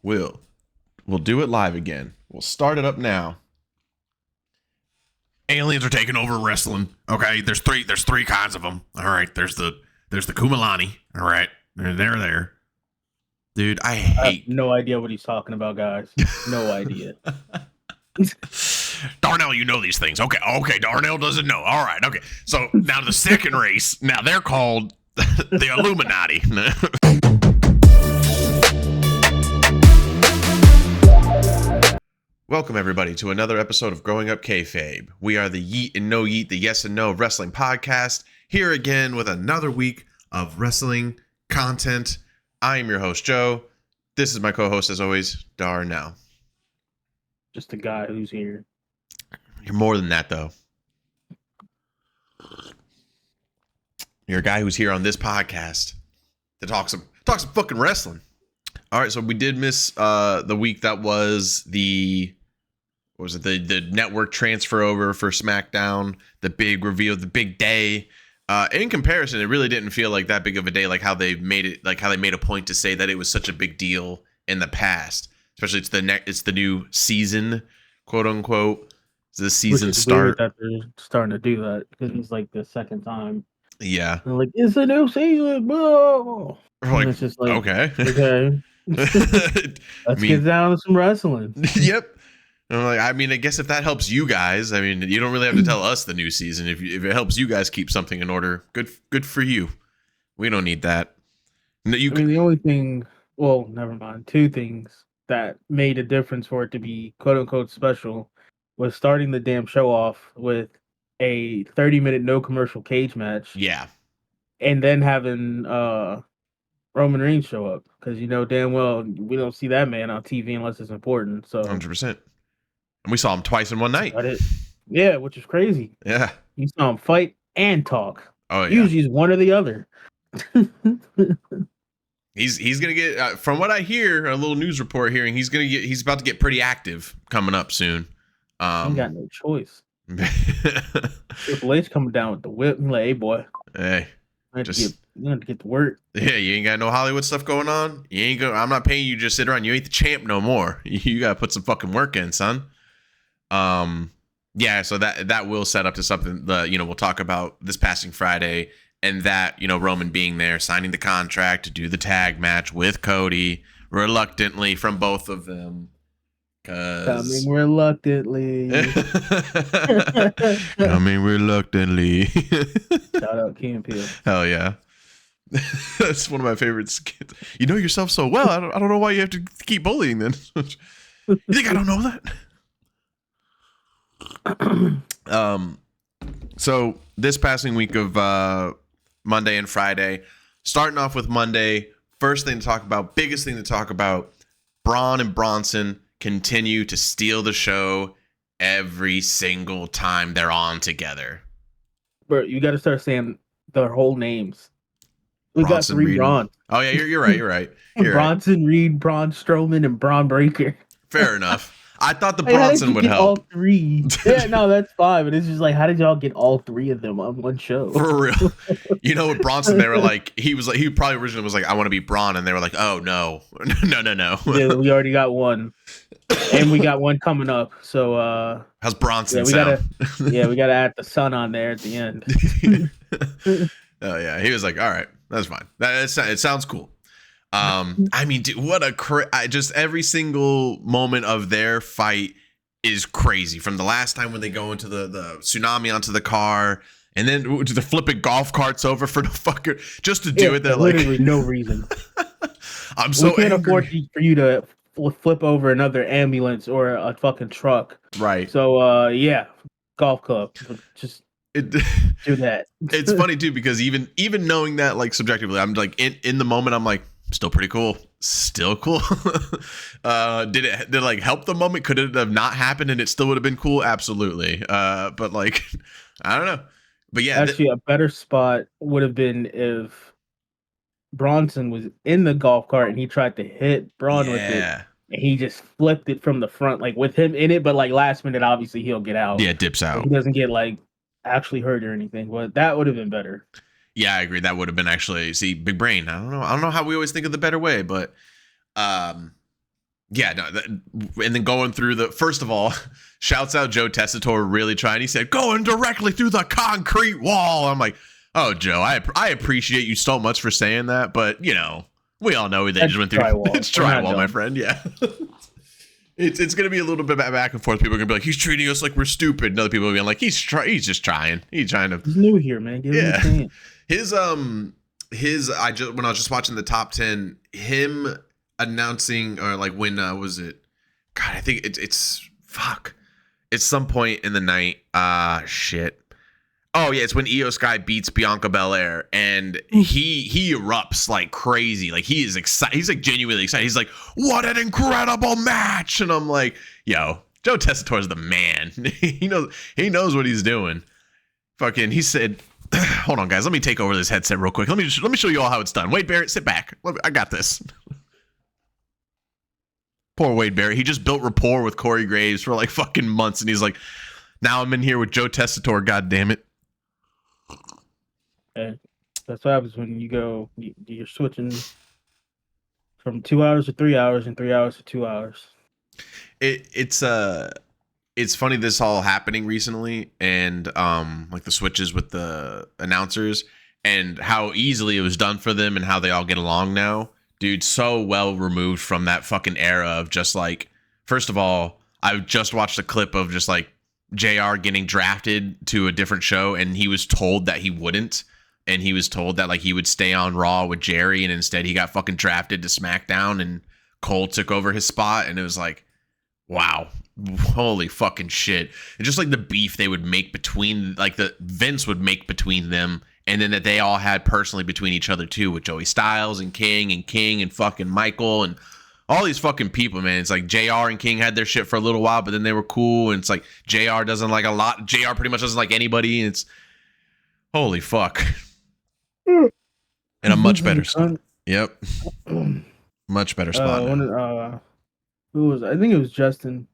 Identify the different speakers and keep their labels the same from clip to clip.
Speaker 1: We'll do it live again. We'll start it up now.
Speaker 2: Aliens are taking over wrestling. Okay, there's three kinds of them. All right, there's the Kumalani. All right, they're there. Dude, I hate.
Speaker 3: have no idea what he's talking about, guys. No idea.
Speaker 2: Darnell, you know these things. Okay, Darnell doesn't know. All right, okay. So now the second race, now they're called the Illuminati.
Speaker 1: Welcome, everybody, to another episode of Growing Up Kayfabe. We are the Yeet and No Yeet, the Yes and No Wrestling Podcast, here again with another week of wrestling content. I am your host, Joe. This is my co-host, as always, Darnell.
Speaker 3: Just a guy who's here.
Speaker 1: You're more than that, though. You're a guy who's here on this podcast to talk some fucking wrestling. All right, so we did miss the week that was the network transfer over for SmackDown, the big reveal, the big day. In comparison, it really didn't feel like that big of a day, like how they made a point to say that it was such a big deal in the past. Especially it's the new season, quote unquote. It's the season start.
Speaker 3: That they're starting to do that because it's like the second time.
Speaker 1: Yeah.
Speaker 3: They're like, it's a new season, bro.
Speaker 1: Like,
Speaker 3: it's just like,
Speaker 1: okay.
Speaker 3: Let's get down to some wrestling.
Speaker 1: Yep. I'm like, I mean, I guess if that helps you guys, I mean, you don't really have to tell us the new season. If it helps you guys keep something in order, good for you. We don't need that. No,
Speaker 3: the only thing, well, never mind. Two things that made a difference for it to be quote unquote special was starting the damn show off with a 30-minute no commercial cage match.
Speaker 1: Yeah.
Speaker 3: And then having Roman Reigns show up because you know damn well we don't see that man on TV unless it's important. So
Speaker 1: 100%. And we saw him twice in one night.
Speaker 3: Yeah, which is crazy.
Speaker 1: Yeah.
Speaker 3: You saw him fight and talk.
Speaker 1: Oh, yeah.
Speaker 3: Usually he's one or the other.
Speaker 1: He's gonna get from what I hear, a little news report hearing, he's about to get pretty active coming up soon.
Speaker 3: He got no choice. Triple H coming down with the whip. I'm like, hey boy,
Speaker 1: hey,
Speaker 3: you have to get to work.
Speaker 1: Yeah, you ain't got no Hollywood stuff going on. I'm not paying you to just sit around. You ain't the champ no more. You gotta put some fucking work in, son. Yeah, so that will set up to something we'll talk about this passing Friday, and that, Roman being there, signing the contract to do the tag match with Cody, reluctantly from both of them.
Speaker 3: Coming reluctantly.
Speaker 1: Coming reluctantly.
Speaker 3: Shout out Key and Peele.
Speaker 1: Hell yeah. That's one of my favorite skits. You know yourself so well. I don't know why you have to keep bullying then. You think I don't know that? So this passing week of Monday and Friday, starting off with Monday, first thing to talk about, biggest thing to talk about, Braun and Bronson continue to steal the show every single time they're on together.
Speaker 3: Bro, you got to start saying their whole names. We
Speaker 1: Bronson,
Speaker 3: got three
Speaker 1: Reed.
Speaker 3: Braun.
Speaker 1: Oh yeah, you're right.
Speaker 3: Bronson, Reed, Braun Strowman, and Braun Breaker.
Speaker 1: Fair enough. I thought the Bronson would help.
Speaker 3: All three. Yeah, no, that's fine. But it's just like, how did y'all get all three of them on one show?
Speaker 1: For real. With Bronson, they were like, he probably originally was like, I want to be Braun, and they were like, oh no. No.
Speaker 3: Yeah, we already got one. And we got one coming up. So
Speaker 1: how's Bronson
Speaker 3: sound? We gotta add the sun on there at the end.
Speaker 1: Oh yeah. He was like, all right, that's fine. It sounds cool. I mean, dude, what just every single moment of their fight is crazy. From the last time when they go into the tsunami onto the car, and then to the flipping golf carts over for the fucker just to do it. They're
Speaker 3: literally no reason.
Speaker 1: I'm so
Speaker 3: we can't
Speaker 1: angry.
Speaker 3: afford for you to flip over another ambulance or a fucking truck.
Speaker 1: Right.
Speaker 3: So yeah, golf club. Just do that.
Speaker 1: It's funny too because even knowing that, like, subjectively, I'm like in the moment, I'm like, still pretty cool. Still cool. Did it like help the moment? Could it have not happened and it still would have been cool? Absolutely. But like, I don't know. But yeah,
Speaker 3: actually, a better spot would have been if Bronson was in the golf cart and he tried to hit Braun with it, and he just flipped it from the front, like with him in it. But like last minute, obviously he'll get out.
Speaker 1: Yeah, dips out.
Speaker 3: He doesn't get like actually hurt or anything. But that would have been better.
Speaker 1: Yeah, I agree. That would have been actually, big brain. I don't know how we always think of the better way, but Yeah, no, and then going through the first of all, shouts out Joe Tessitore really trying. He said, "Going directly through the concrete wall." I'm like, "Oh, Joe, I appreciate you so much for saying that, but you know, we all know they just went through
Speaker 3: drywall.
Speaker 1: It's drywall, my friend. Yeah." It's gonna be a little bit back and forth. People are gonna be like, "He's treating us like we're stupid," and other people are gonna be like, "He's just trying. He's trying to."
Speaker 3: He's new here, man. Give him a chance.
Speaker 1: When I was just watching the top 10, him announcing, or like when was it? God, I think it's fuck. It's some point in the night. Shit. Oh yeah, it's when Io Sky beats Bianca Belair, and he erupts like crazy. Like he is excited. He's like genuinely excited. He's like, "What an incredible match!" And I'm like, "Yo, Joe Tessitore's the man. He knows what he's doing." Fucking, he said, "Hold on, guys. Let me take over this headset real quick. Let me show you all how it's done. Wade Barrett, sit back. I got this." Poor Wade Barrett. He just built rapport with Corey Graves for like fucking months, and he's like, "Now I'm in here with Joe Tessitore. God damn it."
Speaker 3: That's what happens when you're switching from 2 hours to 3 hours and 3 hours to 2 hours.
Speaker 1: It's funny this all happening recently, and like the switches with the announcers and how easily it was done for them and how they all get along now. Dude, so well removed from that fucking era of just like, first of all, I just watched a clip of just like JR getting drafted to a different show, and he was told that he wouldn't. And he was told that like he would stay on Raw with Jerry, and instead he got fucking drafted to SmackDown, and Cole took over his spot. And it was like, wow, holy fucking shit. And just like the beef they would make between, like the Vince would make between them, and then that they all had personally between each other too, with Joey Styles and King and fucking Michael and all these fucking people, man. It's like JR and King had their shit for a little while, but then they were cool. And it's like JR doesn't like a lot. JR pretty much doesn't like anybody. And it's holy fuck. In a much better spot. Yep. Much better spot.
Speaker 3: Who was I think it was Justin.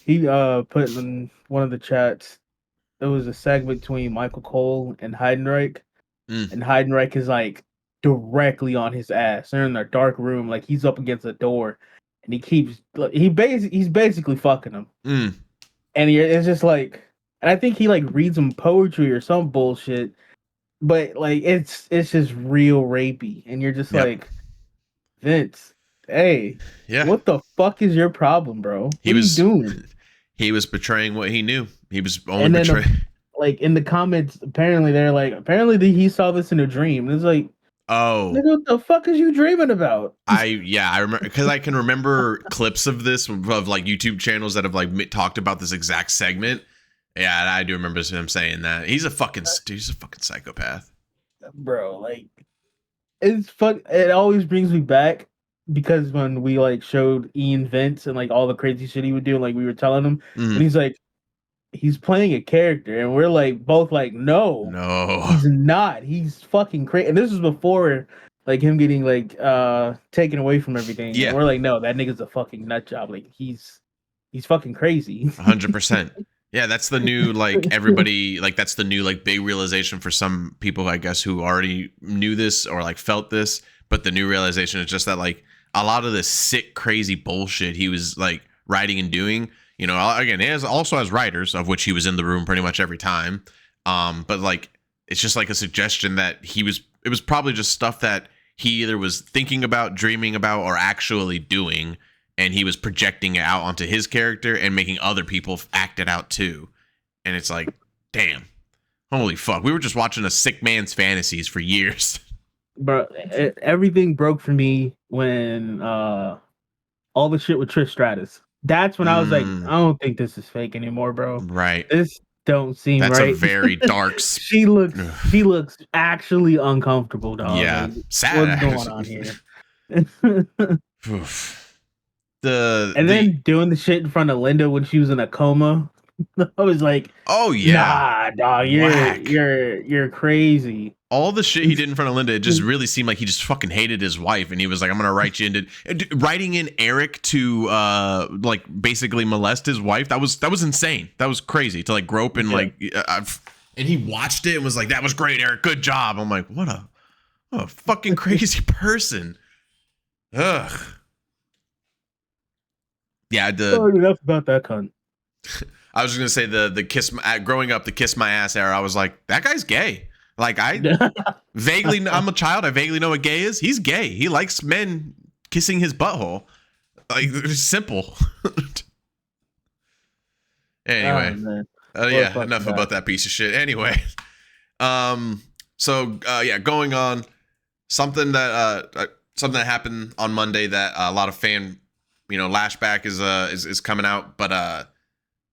Speaker 3: He put in one of the chats. There was a segment between Michael Cole and Heidenreich. And Heidenreich is like directly on his ass. They're in their dark room, like he's up against the door, and he's basically fucking him. And it's just like, and I think he like reads him poetry or some bullshit. But like it's just real rapey, and you're just like, Vince, hey, what the fuck is your problem, bro? What are you doing?
Speaker 1: He was betraying what he knew. He was only betraying.
Speaker 3: Like in the comments, apparently he saw this in a dream. And it's like,
Speaker 1: oh,
Speaker 3: nigga, what the fuck is you dreaming about?
Speaker 1: I remember, because I can remember clips of this of like YouTube channels that have like talked about this exact segment. Yeah, I do remember him saying that. He's a fucking psychopath.
Speaker 3: Bro, like it always brings me back, because when we like showed Ian Vince and like all the crazy shit he would do, and like we were telling him, and he's like, he's playing a character, and we're like both like, no, he's not. He's fucking crazy. And this was before like him getting like taken away from everything. Yeah. And we're like, no, that nigga's a fucking nut job. Like he's fucking crazy.
Speaker 1: 100%. Yeah, that's the new, like, everybody, like, that's the new, like, big realization for some people, I guess, who already knew this or, like, felt this. But the new realization is just that, like, a lot of the sick, crazy bullshit he was, like, writing and doing, you know, again, he also has writers, of which he was in the room pretty much every time. But, like, it's just, like, a suggestion that it was probably just stuff that he either was thinking about, dreaming about, or actually doing. And he was projecting it out onto his character and making other people act it out too. And it's like, damn, holy fuck. We were just watching a sick man's fantasies for years.
Speaker 3: Bro, everything broke for me when all the shit with Trish Stratus. That's when I was like, I don't think this is fake anymore, bro.
Speaker 1: Right.
Speaker 3: This don't seem
Speaker 1: That's
Speaker 3: right.
Speaker 1: That's a very dark.
Speaker 3: She looks actually uncomfortable, dog.
Speaker 1: Yeah.
Speaker 3: Like,
Speaker 1: sad.
Speaker 3: What's going on here? Then doing the shit in front of Linda when she was in a coma. I was like,
Speaker 1: oh yeah,
Speaker 3: nah, dog, you're crazy.
Speaker 1: All the shit he did in front of Linda, it just really seemed like he just fucking hated his wife, and he was like, I'm gonna write you into writing in Eric to like basically molest his wife. That was insane. That was crazy to like grope and like and he watched it and was like, that was great, Eric, good job. I'm like, what a fucking crazy person. Ugh. Yeah,
Speaker 3: enough about that cunt.
Speaker 1: I was just gonna say the kiss growing up, the kiss my ass era. I was like, that guy's gay. Like I vaguely, I'm a child. I vaguely know what gay is. He's gay. He likes men kissing his butthole. Like it's simple. Anyway, yeah, enough about that piece of shit. Anyway, so yeah, going on something that happened on Monday that a lot of fan, lashback is coming out, but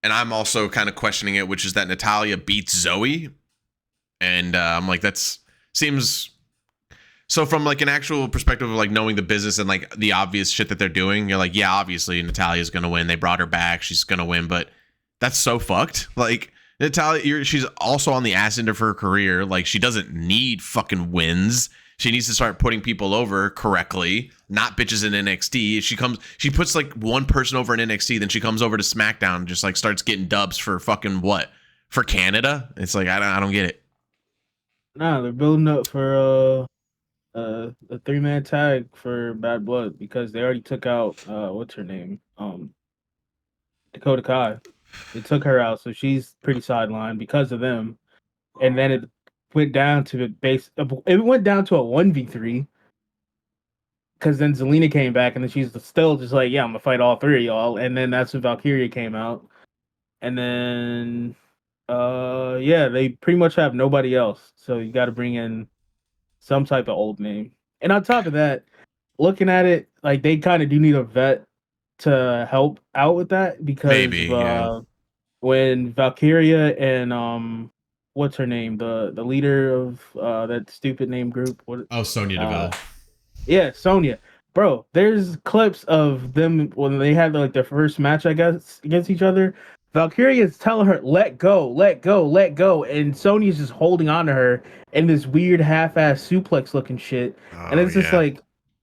Speaker 1: and I'm also kind of questioning it, which is that Natalya beats Zoe, and I'm like, that's seems. So from like an actual perspective of like knowing the business and like the obvious shit that they're doing, you're like, yeah, obviously Natalya's gonna win. They brought her back, she's gonna win, but that's so fucked. Like Natalya, she's also on the ass end of her career. Like she doesn't need fucking wins. She needs to start putting people over correctly, not bitches in NXT. She puts like one person over in NXT, then she comes over to SmackDown and just like starts getting dubs for fucking what? For Canada? It's like I don't get it.
Speaker 3: Nah, they're building up for a 3-man tag for Bad Blood because they already took out what's her name? Dakota Kai. They took her out, so she's pretty sidelined because of them. And then it went down to it went down to a 1v3 because then Zelina came back and then she's still just like, yeah, I'm gonna fight all three of y'all. And then that's when Valkyria came out. And then yeah, they pretty much have nobody else. So you gotta bring in some type of old name. And on top of that, looking at it, like they kind of do need a vet to help out with that because when Valkyria and what's her name, the leader of that stupid name group,
Speaker 1: Sonya Deville.
Speaker 3: Yeah, Sonya. Bro, there's clips of them when they had like their first match, I guess, against each other. Valkyria is telling her, let go, let go, let go. And Sonya's just holding on to her in this weird half-ass suplex looking shit. And it's just like,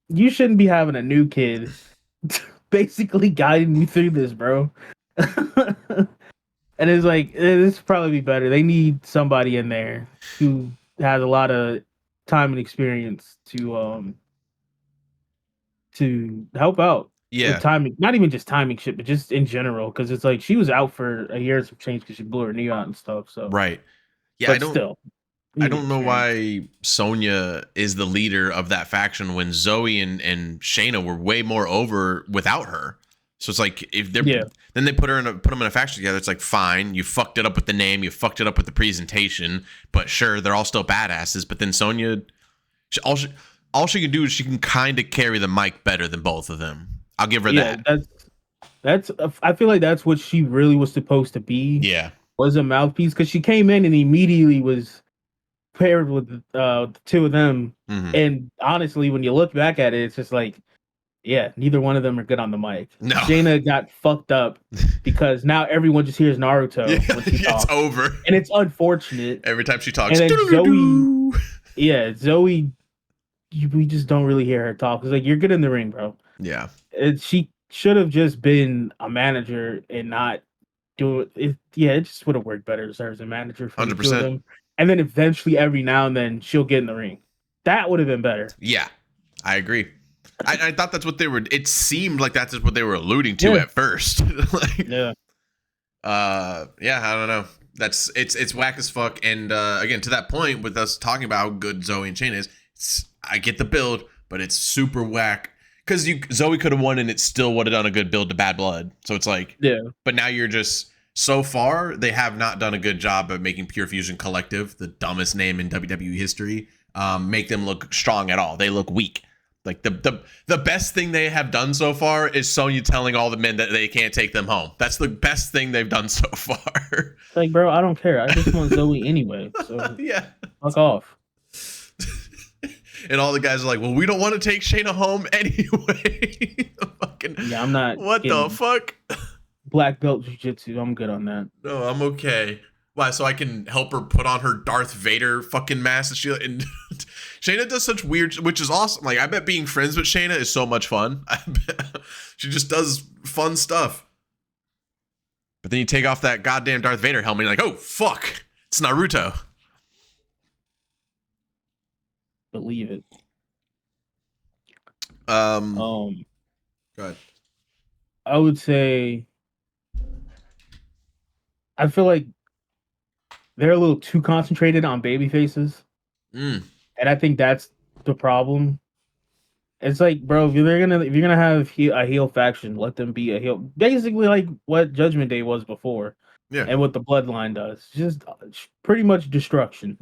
Speaker 3: you shouldn't be having a new kid basically guiding you through this, bro. And it's like, this would probably be better. They need somebody in there who has a lot of time and experience to help out.
Speaker 1: Yeah.
Speaker 3: With timing, not even just timing shit, but just in general, because it's like she was out for a year and some change because she blew her knee out and stuff. So
Speaker 1: right, yeah,
Speaker 3: but
Speaker 1: I don't know why Sonya is the leader of that faction when Zoe and Shayna were way more over without her. So it's like if they're then they put them in a faction together. It's like fine, you fucked it up with the name, you fucked it up with the presentation, but sure, they're all still badasses. But then Sonya, all she can do is she can kind of carry the mic better than both of them. I'll give her that.
Speaker 3: That's I feel like that's what she really was supposed to be.
Speaker 1: Yeah,
Speaker 3: was a mouthpiece because she came in and immediately was paired with the two of them.
Speaker 1: Mm-hmm.
Speaker 3: And honestly, when you look back at it, it's just like, yeah, neither one of them are good on the mic.
Speaker 1: No.
Speaker 3: Shayna got fucked up because now everyone just hears Naruto when she talks.
Speaker 1: It's over.
Speaker 3: And it's unfortunate.
Speaker 1: Every time she talks.
Speaker 3: And then Zoe, we just don't really hear her talk. It's like, you're good in the ring, bro.
Speaker 1: Yeah.
Speaker 3: She should have just been a manager and not do it. It just would have worked better as a manager for 100%. Them. And then eventually, every now and then, she'll get in the ring. That would have been better.
Speaker 1: Yeah, I agree. I thought that's what they were. It seemed like that's what they were alluding to at first.
Speaker 3: Yeah.
Speaker 1: I don't know. It's whack as fuck. And again, to that point, with us talking about how good Zoe and Shayna is, I get the build, but it's super whack. Because Zoe could have won and it still would have done a good build to Bad Blood. So it's like, but now you're just, so far, they have not done a good job of making Pure Fusion Collective, the dumbest name in WWE history, make them look strong at all. They look weak. Like the best thing they have done so far is Sonya telling all the men that they can't take them home. That's the best thing they've done so far.
Speaker 3: It's like, bro, I don't care. I just want Zoe anyway. So
Speaker 1: yeah,
Speaker 3: fuck off.
Speaker 1: And all the guys are like, well, we don't want to take Shayna home anyway.
Speaker 3: I'm not.
Speaker 1: What the fuck?
Speaker 3: Black belt jiu-jitsu. I'm good on that.
Speaker 1: No, I'm okay. Why? So I can help her put on her Darth Vader fucking mask. And Shayna does such weird, which is awesome. Like, I bet being friends with Shayna is so much fun. I bet she just does fun stuff. But then you take off that goddamn Darth Vader helmet and you're like, oh, fuck. It's Naruto.
Speaker 3: Believe it.
Speaker 1: Go ahead.
Speaker 3: I would say I feel like they're a little too concentrated on baby faces,
Speaker 1: Mm.
Speaker 3: and I think that's the problem. It's like, bro, if you're gonna have a heel faction, let them be a heel. Basically, like what Judgment Day was before,
Speaker 1: Yeah.
Speaker 3: and what the Bloodline does, just pretty much destruction.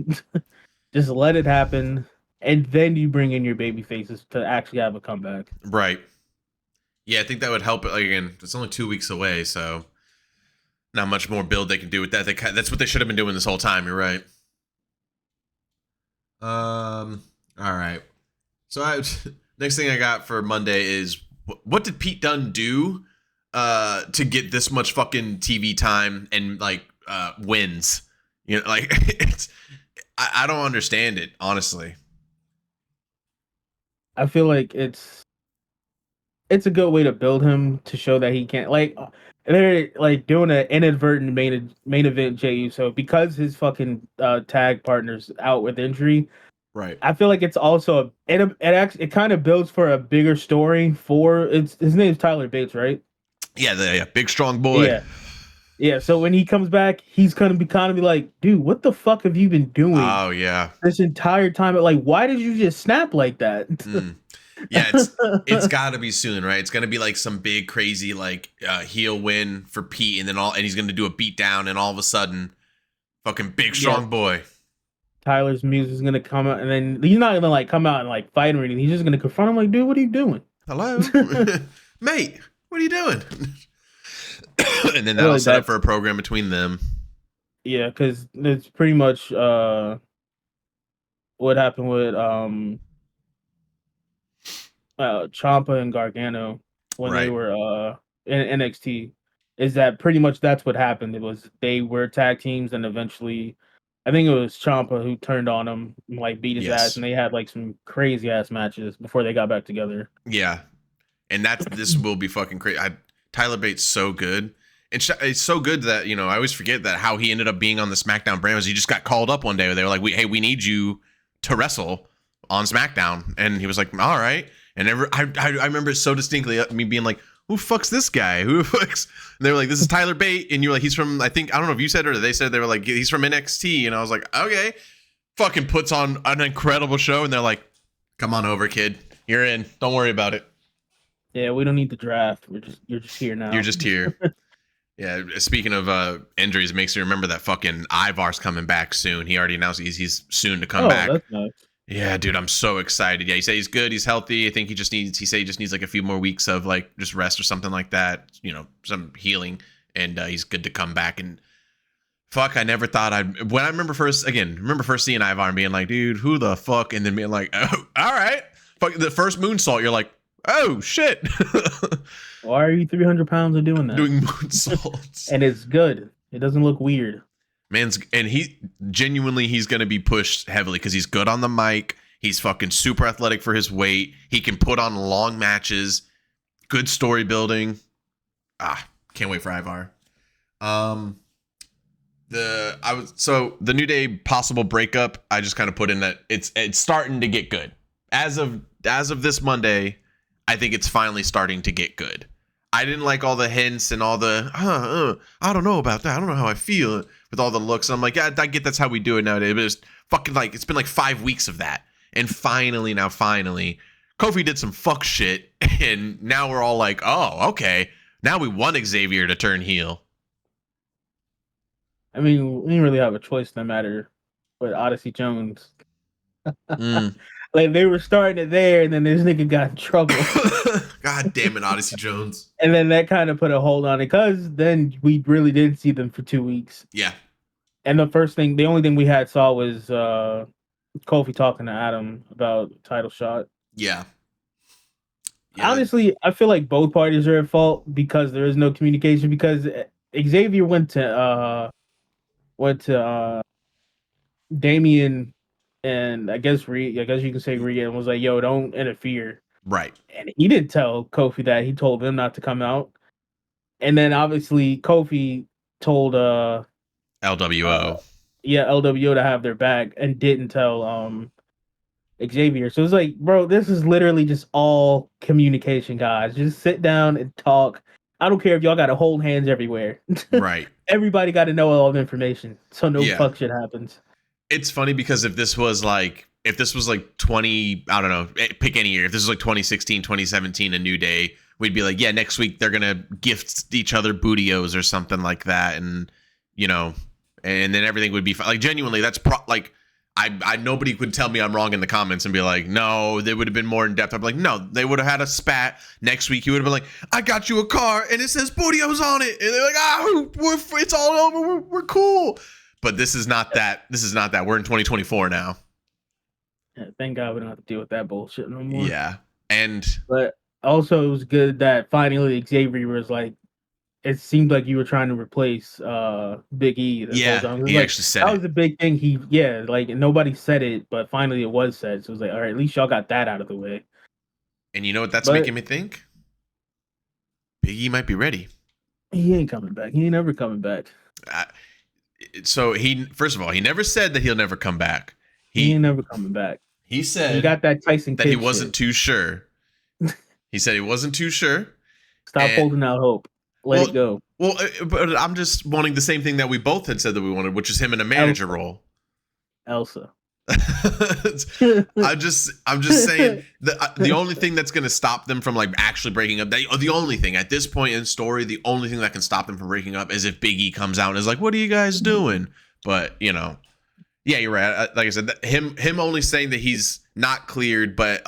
Speaker 3: Just let it happen, and then you bring in your baby faces to actually have a comeback.
Speaker 1: Right. Yeah, I think that would help. Like, again, it's only 2 weeks away, so not much more build they can do with that. That's what they should have been doing this whole time. You're right. All right. So next thing I got for Monday is what did Pete Dunne do to get this much fucking TV time and like wins? You know, like I don't understand it, honestly.
Speaker 3: I feel like it's a good way to build him to show that he can't they're like doing an inadvertent main event Jey Uso because his fucking tag partner's out with injury.
Speaker 1: Right.
Speaker 3: I feel like it's also it kind of builds for a bigger story for his name's Tyler Bates, right?
Speaker 1: Yeah, big strong boy.
Speaker 3: Yeah. So when he comes back, he's gonna be like, dude, what the fuck have you been doing?
Speaker 1: Oh yeah.
Speaker 3: This entire time, like, why did you just snap like that?
Speaker 1: Yeah, it's got to be soon, right? It's gonna be like some big crazy like heel win for Pete, and he's gonna do a beat down, and all of a sudden, fucking big strong boy.
Speaker 3: Tyler's music is gonna come out, and then he's not gonna like come out and like fight or anything. He's just gonna confront him like, dude, what are you doing?
Speaker 1: Hello, mate, what are you doing? And then that'll set up for a program between them.
Speaker 3: Yeah, because it's pretty much what happened with Ciampa and Gargano when they were in NXT. Is that pretty much that's what happened? It was they were tag teams, and eventually, I think it was Ciampa who turned on him, and, like beat his ass, and they had like some crazy ass matches before they got back together.
Speaker 1: Yeah, and this will be fucking crazy. Tyler Bates so good. It's so good that, you know, I always forget that how he ended up being on the SmackDown brand was he just got called up one day where they were like, we need you to wrestle on SmackDown, and he was like, all right. And I remember it so distinctly, me being like, who fucks this guy? Who fucks? And they were like, this is Tyler Bate, and you were like, he's from, I don't know if you said it or they said, they were like, he's from NXT, and I was like, okay. Fucking puts on an incredible show, and they're like, come on over, kid, you're in. Don't worry about it.
Speaker 3: Yeah, we don't need the draft. You're just here now.
Speaker 1: You're just here. Yeah, speaking of injuries, it makes me remember that fucking Ivar's coming back soon. He already announced he's soon to come back.
Speaker 3: That's nice.
Speaker 1: Yeah, dude, I'm so excited. Yeah, he said he's good, he's healthy. I think he just needs like a few more weeks of like just rest or something like that, you know, some healing, and he's good to come back. And fuck, I never thought when I remember first seeing Ivar and being like, dude, who the fuck? And then being like, oh, all right. Fuck, the first moonsault, you're like, oh shit.
Speaker 3: Why are you 300 pounds of doing that?
Speaker 1: Doing moonsaults.
Speaker 3: And it's good. It doesn't look weird.
Speaker 1: He's gonna be pushed heavily because he's good on the mic. He's fucking super athletic for his weight. He can put on long matches. Good story building. Can't wait for Ivar. The New Day possible breakup. I just kind of put in that it's starting to get good. As of this Monday, I think it's finally starting to get good. I didn't like all the hints and all the I don't know about that. I don't know how I feel with all the looks. I'm like, yeah, I get that's how we do it nowadays. But it's fucking like it's been like 5 weeks of that, and finally, Kofi did some fuck shit, and now we're all like, oh, okay, now we want Xavier to turn heel.
Speaker 3: I mean, we didn't really have a choice no matter what Odyssey Jones. Like they were starting it there, and then this nigga got in trouble.
Speaker 1: God damn it, Odyssey Jones.
Speaker 3: And then that kind of put a hold on it, because then we really didn't see them for 2 weeks.
Speaker 1: Yeah.
Speaker 3: And the only thing we saw was Kofi talking to Adam about title shot.
Speaker 1: Yeah.
Speaker 3: Honestly, I feel like both parties are at fault because there is no communication. Because Xavier went to Damian. And I guess you can say Rhea was like, yo, don't interfere.
Speaker 1: Right.
Speaker 3: And he didn't tell Kofi that. He told him not to come out. And then obviously Kofi told
Speaker 1: LWO.
Speaker 3: LWO to have their back and didn't tell Xavier. So it's like, bro, this is literally just all communication, guys. Just sit down and talk. I don't care if y'all got to hold hands everywhere.
Speaker 1: Right.
Speaker 3: Everybody got to know all the information, so no
Speaker 1: Yeah.
Speaker 3: fuck shit happens.
Speaker 1: It's funny because if this was like 20, I don't know, pick any year. If this was like 2016, 2017, a New Day, we'd be like, yeah, next week they're gonna gift each other bootios or something like that, and you know, and then everything would be fine. Like genuinely, that's like. I nobody could tell me I'm wrong in the comments and be like, no, they would have been more in depth. I'm like, no, they would have had a spat. Next week, you would have been like, I got you a car and it says Bootios on it, and they're like, it's all over, we're cool. But this is not that. This is not that. We're in 2024 now.
Speaker 3: Yeah, thank God we don't have to deal with that bullshit no more.
Speaker 1: Yeah, and
Speaker 3: But also, it was good that finally Xavier was like, it seemed like you were trying to replace Big E.
Speaker 1: yeah, he
Speaker 3: like,
Speaker 1: actually said
Speaker 3: that
Speaker 1: it.
Speaker 3: was a big thing. Like nobody said it, but finally it was said. So it was like, all right, at least y'all got that out of the way.
Speaker 1: And you know what that's
Speaker 3: But-
Speaker 1: making me think? Big E might be ready.
Speaker 3: He ain't coming back. He ain't never coming back.
Speaker 1: So first of all, he never said that he'll never come back.
Speaker 3: He ain't never coming back.
Speaker 1: He said
Speaker 3: He got that Tyson
Speaker 1: that
Speaker 3: Kidd
Speaker 1: he wasn't too sure. He said he wasn't too sure.
Speaker 3: Stop
Speaker 1: and-
Speaker 3: holding out hope. Let it go.
Speaker 1: Well, but I'm just wanting the same thing that we both had said that we wanted, which is him in a manager role.
Speaker 3: Elsa.
Speaker 1: I'm just saying the only thing that's going to stop them from like actually breaking up, the only thing at this point in the story, the only thing that can stop them from breaking up is if Big E comes out and is like, "What are you guys doing?" But you know, yeah, you're right. Like I said, him only saying that he's not cleared, but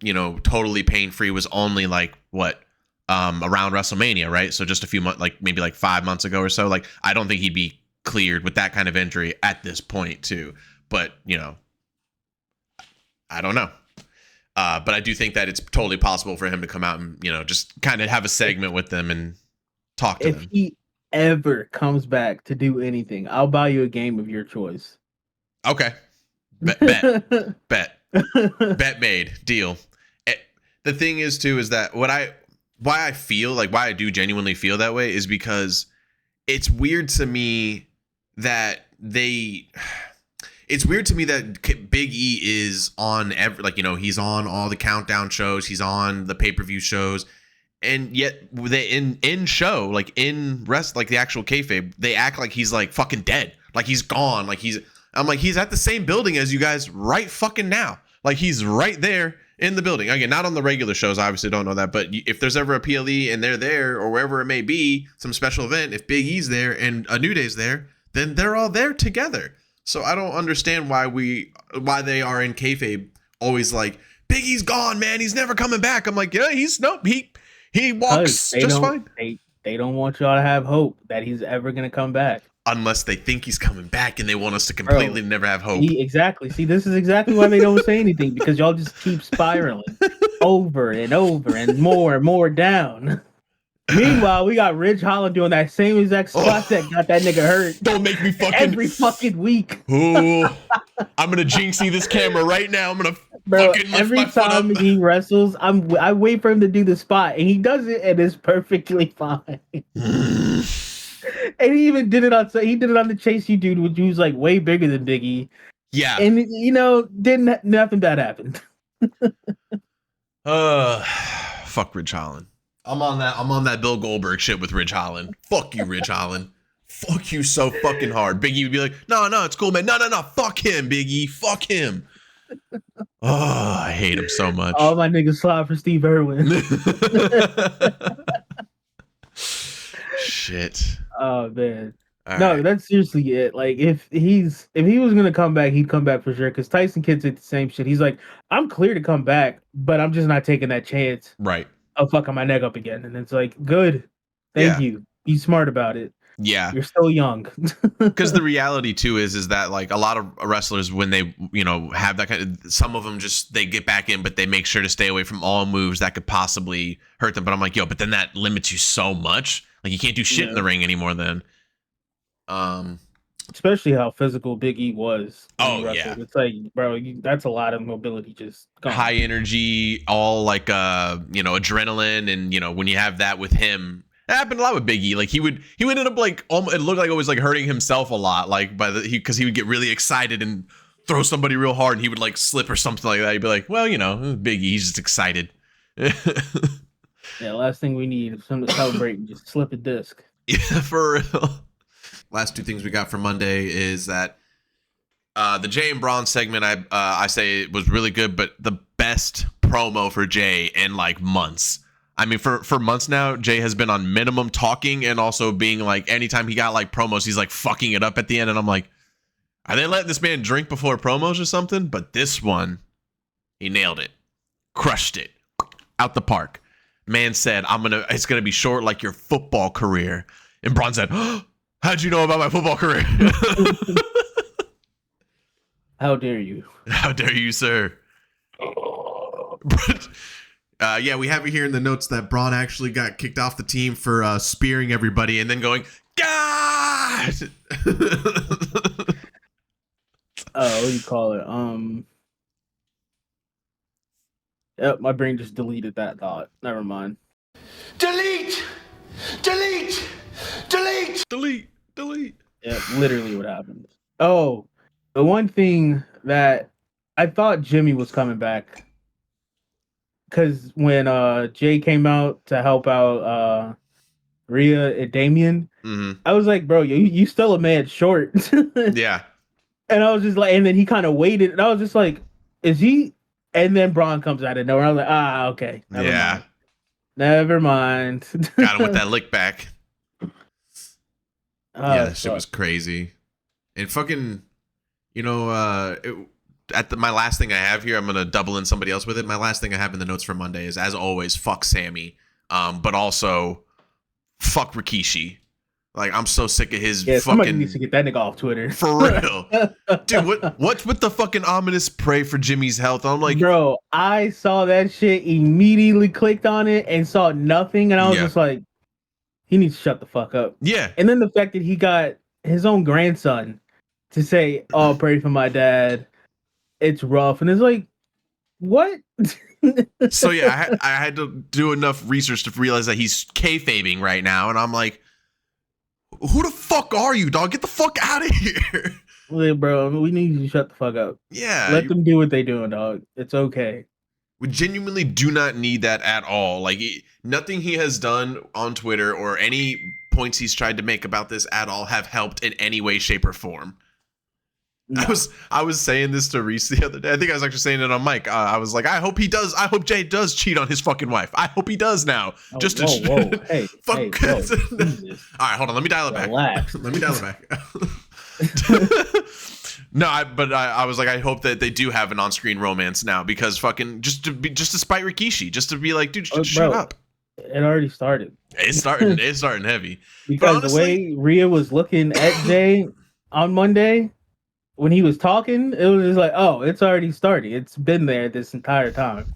Speaker 1: you know, totally pain free was only like what around WrestleMania, right? So just a few months, like maybe like 5 months ago or so. Like I don't think he'd be cleared with that kind of injury at this point, too. But, you know, I don't know. But I do think that it's totally possible for him to come out and, you know, just kind of have a segment with them and talk to
Speaker 3: If
Speaker 1: them.
Speaker 3: he ever comes back to do anything, I'll buy you a game of your choice.
Speaker 1: Okay. Bet. Bet made. Deal. The thing is, too, is that why I do genuinely feel that way is because it's weird to me that Big E is on he's on all the countdown shows, he's on the pay-per-view shows, and yet they in show, like in rest, like the actual kayfabe, they act like he's like fucking dead, like he's gone, like he's at the same building as you guys right fucking now, like he's right there in the building. Again, not on the regular shows, I obviously don't know that, but if there's ever a PLE and they're there or wherever it may be, some special event, if Big E's there and a New Day's there, then they're all there together. So I don't understand why they are in kayfabe always like, Big E's gone, man, he's never coming back. I'm like, yeah, he walks just fine.
Speaker 3: They don't want y'all to have hope that he's ever gonna come back.
Speaker 1: Unless they think he's coming back and they want us to completely never have hope.
Speaker 3: Exactly. See, this is exactly why they don't say anything, because y'all just keep spiraling over and over and more down. Meanwhile, we got Ridge Holland doing that same exact spot that got that nigga hurt.
Speaker 1: Don't make me fucking
Speaker 3: every fucking week.
Speaker 1: Ooh, I'm gonna jinxie this camera right now. I'm gonna fucking lift
Speaker 3: every
Speaker 1: my foot up.
Speaker 3: time he wrestles, I wait for him to do the spot, and he does it, and it's perfectly fine. And he even did it on the Chase U dude, which was like way bigger than Big E.
Speaker 1: Yeah,
Speaker 3: and you know, nothing bad happened.
Speaker 1: Fuck Ridge Holland. I'm on that Bill Goldberg shit with Ridge Holland. Fuck you, Ridge Holland. Fuck you so fucking hard. Big E would be like, no, it's cool, man. No. Fuck him, Big E. Fuck him. Oh, I hate him so much.
Speaker 3: All my niggas slide for Steve Irwin.
Speaker 1: Shit.
Speaker 3: Oh man.
Speaker 1: All
Speaker 3: no,
Speaker 1: right.
Speaker 3: That's seriously it. Like if he was gonna come back, he'd come back for sure. Because Tyson Kidd did the same shit. He's like, I'm clear to come back, but I'm just not taking that chance
Speaker 1: Right.
Speaker 3: of fucking my neck up again. And it's like, good, thank you. Be smart about it.
Speaker 1: Yeah.
Speaker 3: You're still young.
Speaker 1: Because the reality too is that like a lot of wrestlers, when they have that kind of, some of them just they get back in, but they make sure to stay away from all moves that could possibly hurt them. But I'm like, but then that limits you so much. Like you can't do shit in the ring anymore then.
Speaker 3: Especially how physical Big E was.
Speaker 1: Oh yeah,
Speaker 3: it's like, bro, that's a lot of mobility. Just gone.
Speaker 1: High energy, all like adrenaline, and when you have that with him, it happened a lot with Big E. Like he would end up like it looked like it was like hurting himself a lot, like because he would get really excited and throw somebody real hard, and he would like slip or something like that. He'd be like, well, Big E, he's just excited.
Speaker 3: Yeah, last thing we need is something to celebrate and just slip a disc.
Speaker 1: Yeah, for real. Last two things we got for Monday is that the Jay and Braun segment, I say it was really good, but the best promo for Jay in like months. I mean, for months now, Jay has been on minimum talking and also being like, anytime he got like promos, he's like fucking it up at the end. And I'm like, are they letting this man drink before promos or something? But this one, he nailed it. Crushed it. Out the park. Man said, it's gonna be short like your football career. And Braun said, oh, how'd you know about my football career?
Speaker 3: How dare you?
Speaker 1: How dare you, sir? Yeah, we have it here in the notes that Braun actually got kicked off the team for spearing everybody and then going, God!
Speaker 3: What do you call it? Yep, my brain just deleted that thought. Never mind.
Speaker 4: Delete! Delete! Delete!
Speaker 1: Delete.
Speaker 3: Yeah, literally what happened. Oh, the one thing that I thought Jimmy was coming back. Because when Jay came out to help out Rhea and Damien, I was like, bro, you still a man short.
Speaker 1: Yeah.
Speaker 3: And I was just like, and then he kind of waited, and I was just like, is he? And then Braun comes out of nowhere. I was like, okay. Never mind.
Speaker 1: Got him with that lick back. Yeah, that shit
Speaker 3: fuck.
Speaker 1: was crazy. And fucking, my last thing I have here, I'm gonna double in somebody else with it. My last thing I have in the notes for Monday is, as always, fuck Sammy, but also fuck Rikishi. Like, I'm so sick of his
Speaker 3: somebody
Speaker 1: fucking.
Speaker 3: needs to get that nigga off Twitter
Speaker 1: For real, dude. What's with the fucking ominous pray for Jimmy's health? I'm like,
Speaker 3: bro, I saw that shit, immediately clicked on it and saw nothing, and I was just like, he needs to shut the fuck up.
Speaker 1: Yeah.
Speaker 3: And then the fact that he got his own grandson to say, "Oh, pray for my dad. It's rough," and it's like, what?
Speaker 1: So yeah, I had to do enough research to realize that he's kayfabing right now, and I'm like, who the fuck are you, dog? Get the fuck out of here.
Speaker 3: Well, bro, we need you to shut the fuck up.
Speaker 1: Yeah.
Speaker 3: Let them do what they doing, dog. It's okay.
Speaker 1: We genuinely do not need that at all. Like, nothing he has done on Twitter or any points he's tried to make about this at all have helped in any way, shape, or form. No. I was saying this to Reese the other day. I think I was actually saying it on mic. I was like, I hope Jay does cheat on his fucking wife. I hope he does now.
Speaker 3: Oh,
Speaker 1: just to
Speaker 3: whoa. Hey,
Speaker 1: fuck.
Speaker 3: Hey, bro,
Speaker 1: All right, hold on. Let me dial it back.
Speaker 3: Relax.
Speaker 1: Let me dial it back. No, I was like, I hope that they do have an on-screen romance now, because fucking just to spite Rikishi, just to be like, dude, shut up.
Speaker 3: It already started.
Speaker 1: It's starting heavy.
Speaker 3: Because
Speaker 1: honestly,
Speaker 3: the way Rhea was looking at Jay on Monday, when he was talking, it was just like, oh, it's already started. It's been there this entire time.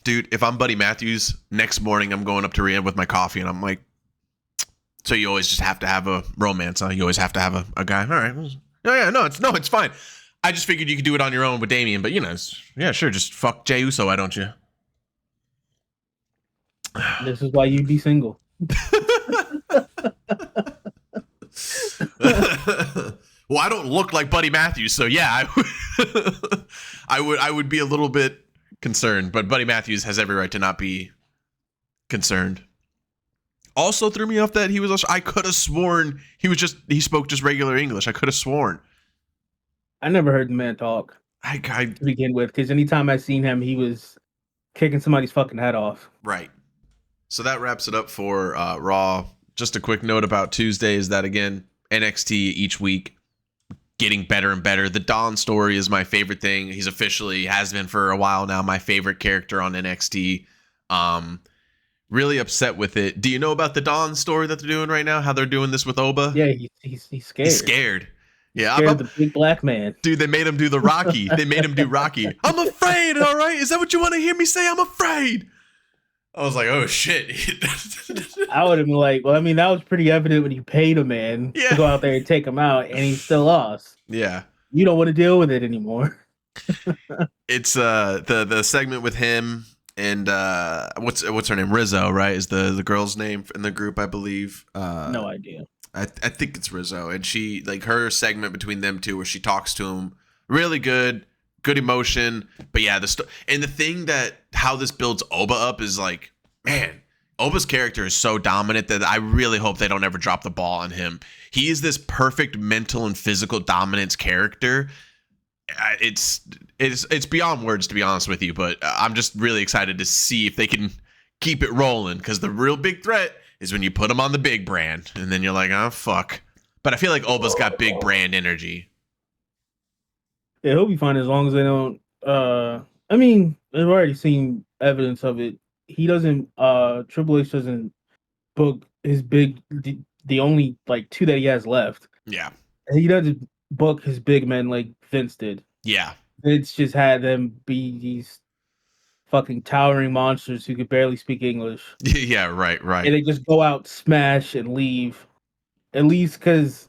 Speaker 1: Dude, if I'm Buddy Matthews, next morning I'm going up to Rhea with my coffee, and I'm like, so you always just have to have a romance, huh? You always have to have a guy. All right. It's fine. I just figured you could do it on your own with Damien, but yeah, sure, just fuck Jey Uso, why don't you?
Speaker 3: This is why you'd be single.
Speaker 1: Well, I don't look like Buddy Matthews, so yeah, I would be a little bit concerned, but Buddy Matthews has every right to not be concerned. Also threw me off that he was. I could have sworn he spoke just regular English. I could have sworn.
Speaker 3: I never heard the man talk. To begin with, because anytime I seen him, he was kicking somebody's fucking head off.
Speaker 1: Right. So that wraps it up for Raw. Just a quick note about Tuesday is that, again, NXT each week getting better and better. The Don story is my favorite thing. He's officially has been for a while now my favorite character on NXT. Really upset with it. Do you know about the Don story that they're doing right now? How they're doing this with Oba?
Speaker 3: Yeah, he's scared.
Speaker 1: He's scared. Yeah,
Speaker 3: scared the big black man.
Speaker 1: Dude, they made him do the Rocky. They made him do Rocky. I'm afraid, all right? Is that what you want to hear me say? I'm afraid. I was like, oh, shit.
Speaker 3: I would have been like, well, I mean, that was pretty evident when you paid a man to go out there and take him out, and he still lost.
Speaker 1: Yeah.
Speaker 3: You don't want to deal with it anymore.
Speaker 1: It's the segment with him and what's her name? Rizzo, right? Is the girl's name in the group, I believe.
Speaker 3: No idea.
Speaker 1: I think it's Rizzo, and she, like, her segment between them two where she talks to him, really good emotion. But yeah, and the thing that how this builds Oba up is like, man, Oba's character is so dominant that I really hope they don't ever drop the ball on him. He is this perfect mental and physical dominance character. It's beyond words, to be honest with you, but I'm just really excited to see if they can keep it rolling, because the real big threat is when you put him on the big brand, and then you're like, oh, fuck. But I feel like Oba's got big brand energy.
Speaker 3: Yeah, he'll be fine as long as they don't. I mean, they've already seen evidence of it. He doesn't. Triple H doesn't book his big. The only like two that he has left.
Speaker 1: Yeah.
Speaker 3: He doesn't book his big men like Vince did.
Speaker 1: Yeah.
Speaker 3: Vince just had them be these fucking towering monsters who could barely speak English.
Speaker 1: Yeah. Right.
Speaker 3: And they just go out, smash, and leave. At least because.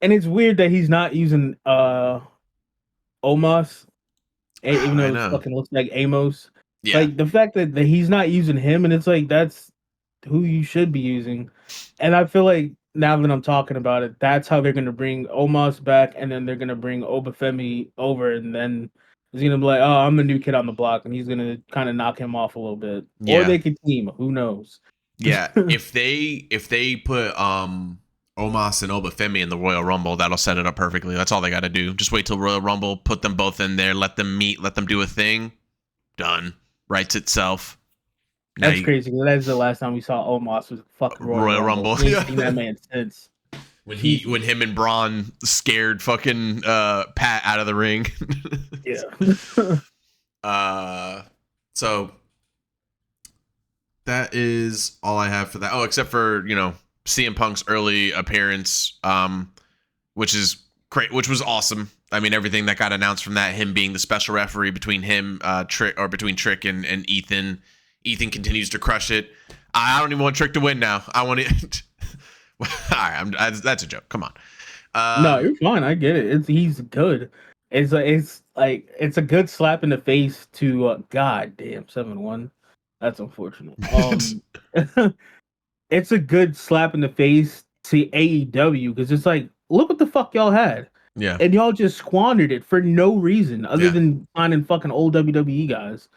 Speaker 3: And it's weird that he's not using Omos, even though it fucking looks like Amos.
Speaker 1: Yeah.
Speaker 3: Like the fact that he's not using him, and it's like that's who you should be using. And I feel like now that I'm talking about it, that's how they're gonna bring Omos back, and then they're gonna bring Obafemi over, and then he's gonna be like, "Oh, I'm the new kid on the block," and he's gonna kind of knock him off a little bit, or they could team. Who knows?
Speaker 1: Yeah, if they put Omos and Obafemi in the Royal Rumble, that'll set it up perfectly. That's all they got to do. Just wait till Royal Rumble, put them both in there, let them meet, let them do a thing. Done. Writes itself.
Speaker 3: That's crazy. That's the last time we saw Omos was fucking Royal Rumble. We ain't seen that man since.
Speaker 1: When him and Braun scared fucking Pat out of the ring.
Speaker 3: Yeah.
Speaker 1: So that is all I have for that. Oh, except for, CM Punk's early appearance, which is great, which was awesome. I mean, everything that got announced from that, him being the special referee between him, between Trick and Ethan. Ethan continues to crush it. I don't even want Trick to win now. I want it. All right, that's a joke. Come on.
Speaker 3: No, you're fine. I get it. He's good. It's a good slap in the face to God damn 7-1. That's unfortunate. It's a good slap in the face to AEW because it's like, look what the fuck y'all had.
Speaker 1: Yeah.
Speaker 3: And y'all just squandered it for no reason other than finding fucking old WWE guys.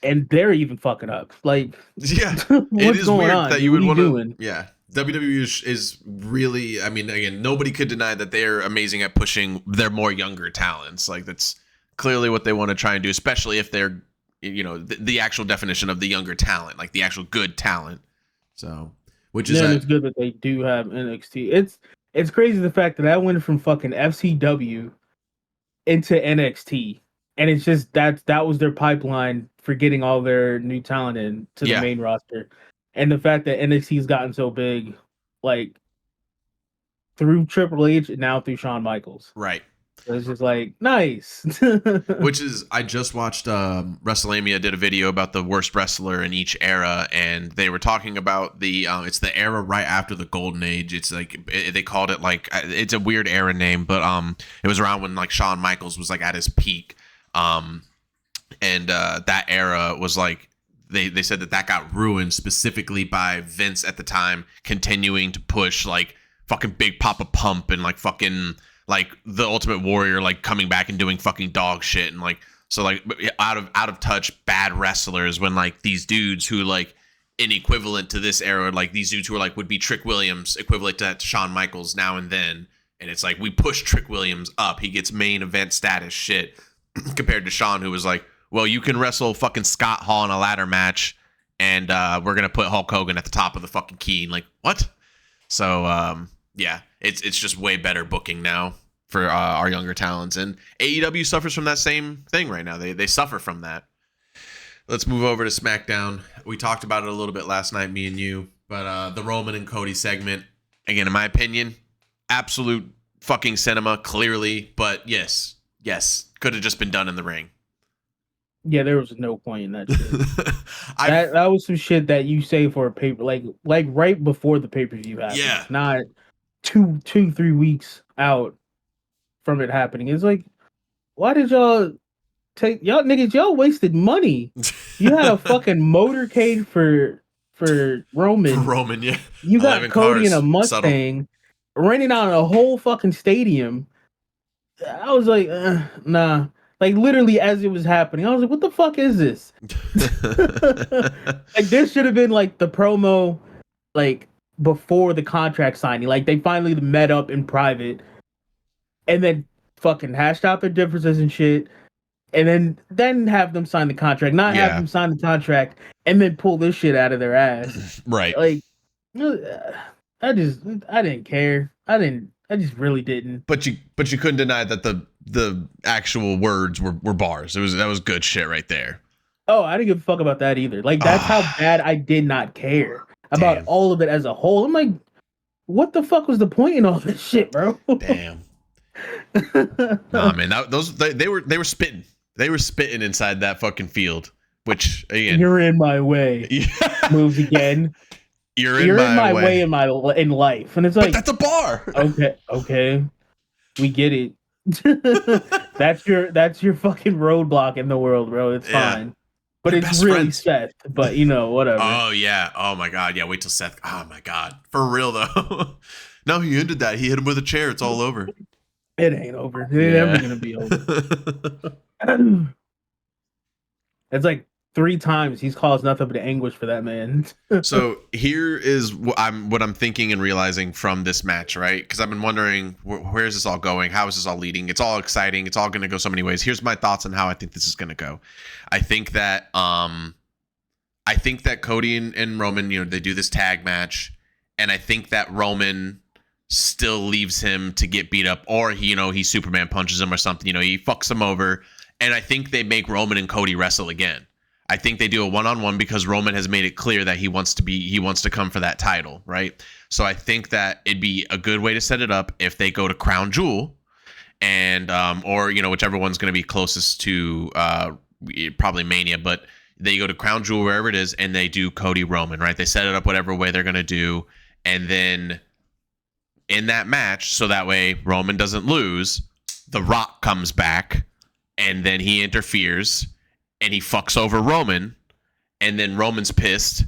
Speaker 3: And they're even fucking up. Like,
Speaker 1: yeah,
Speaker 3: what's going
Speaker 1: weird
Speaker 3: on?
Speaker 1: That you would want
Speaker 3: to.
Speaker 1: Yeah, WWE is really. I mean, again, nobody could deny that they're amazing at pushing their more younger talents. Like that's clearly what they want to try and do, especially if they're, the actual definition of the younger talent, like the actual good talent. So, which is
Speaker 3: it's good that they do have NXT. It's crazy the fact that I went from fucking FCW into NXT. And it's just that was their pipeline for getting all their new talent into the main roster. And the fact that NXT's gotten so big, like through Triple H and now through Shawn Michaels.
Speaker 1: Right.
Speaker 3: So it's just like, nice.
Speaker 1: Which is, I just watched WrestleMania did a video about the worst wrestler in each era. And they were talking about it's the era right after the Golden Age. It's like, they called it like, it's a weird era name, but it was around when like Shawn Michaels was like at his peak. That era was like they said that got ruined specifically by Vince at the time continuing to push like fucking Big Papa Pump and like fucking like the Ultimate Warrior like coming back and doing fucking dog shit and like so like out of touch bad wrestlers when like these dudes who like in equivalent to this era like these dudes who are like would be Trick Williams equivalent to Shawn Michaels now and then, and it's like we push Trick Williams up, he gets main event status shit. Compared to Shawn, who was like, well, you can wrestle fucking Scott Hall in a ladder match, and we're gonna put Hulk Hogan at the top of the fucking key. And like, what? So yeah, it's just way better booking now for our younger talents, and AEW suffers from that same thing right now. They suffer from that. Let's move over to SmackDown. We talked about it a little bit last night, me and you, but the Roman and Cody segment, again, in my opinion, absolute fucking cinema, clearly, but yes. Could have just been done in the ring.
Speaker 3: Yeah, there was no point in that shit. That was some shit that you say for a paper, like right before the pay-per-view happened.
Speaker 1: Yeah.
Speaker 3: Not 2-3 weeks out from it happening. It's like, why did y'all y'all wasted money. You had a fucking motorcade for Roman.
Speaker 1: Roman, yeah.
Speaker 3: You got Cody in a Mustang, renting out a whole fucking stadium. I was like, nah. Like literally as it was happening, I was like, "What the fuck is this?" Like this should have been like the promo, like before the contract signing. Like they finally met up in private, and then fucking hashed out their differences and shit, and then have them sign the contract, not have them sign the contract, and then pull this shit out of their ass.
Speaker 1: Right.
Speaker 3: Like, I didn't care. I just really didn't.
Speaker 1: But you couldn't deny that the actual words were bars. That was good shit right there.
Speaker 3: Oh, I didn't give a fuck about that either. Like that's how bad I did not care about all of it as a whole. I'm like, what the fuck was the point in all this shit, bro?
Speaker 1: Damn. Nah, man, they were spitting. They were spitting inside that fucking field. Which again,
Speaker 3: you're in my way. Moves again.
Speaker 1: You're in my way
Speaker 3: in life, and it's like,
Speaker 1: but that's a bar.
Speaker 3: Okay, we get it. that's your fucking roadblock in the world, bro. It's fine. But it's really friends. Seth. But whatever.
Speaker 1: Oh yeah. Oh my god. Yeah. Wait till Seth. Oh my god. For real though. No, he ended that. He hit him with a chair. It's all over.
Speaker 3: It ain't over. It ain't ever gonna be over. It's like 3 times he's caused nothing but anguish for that man.
Speaker 1: So here is what I'm thinking and realizing from this match, right? Because I've been wondering where is this all going? How is this all leading? It's all exciting. It's all going to go so many ways. Here's my thoughts on how I think this is going to go. I think that Cody and Roman, they do this tag match, and I think that Roman still leaves him to get beat up, or he Superman punches him or something. He fucks him over, and I think they make Roman and Cody wrestle again. I think they do a one-on-one because Roman has made it clear that he wants to come for that title, right? So I think that it'd be a good way to set it up if they go to Crown Jewel, and or whichever one's going to be closest to probably Mania, but they go to Crown Jewel wherever it is, and they do Cody Roman, right? They set it up whatever way they're going to do, and then in that match, so that way Roman doesn't lose, The Rock comes back, and then he interferes. And he fucks over Roman, and then Roman's pissed,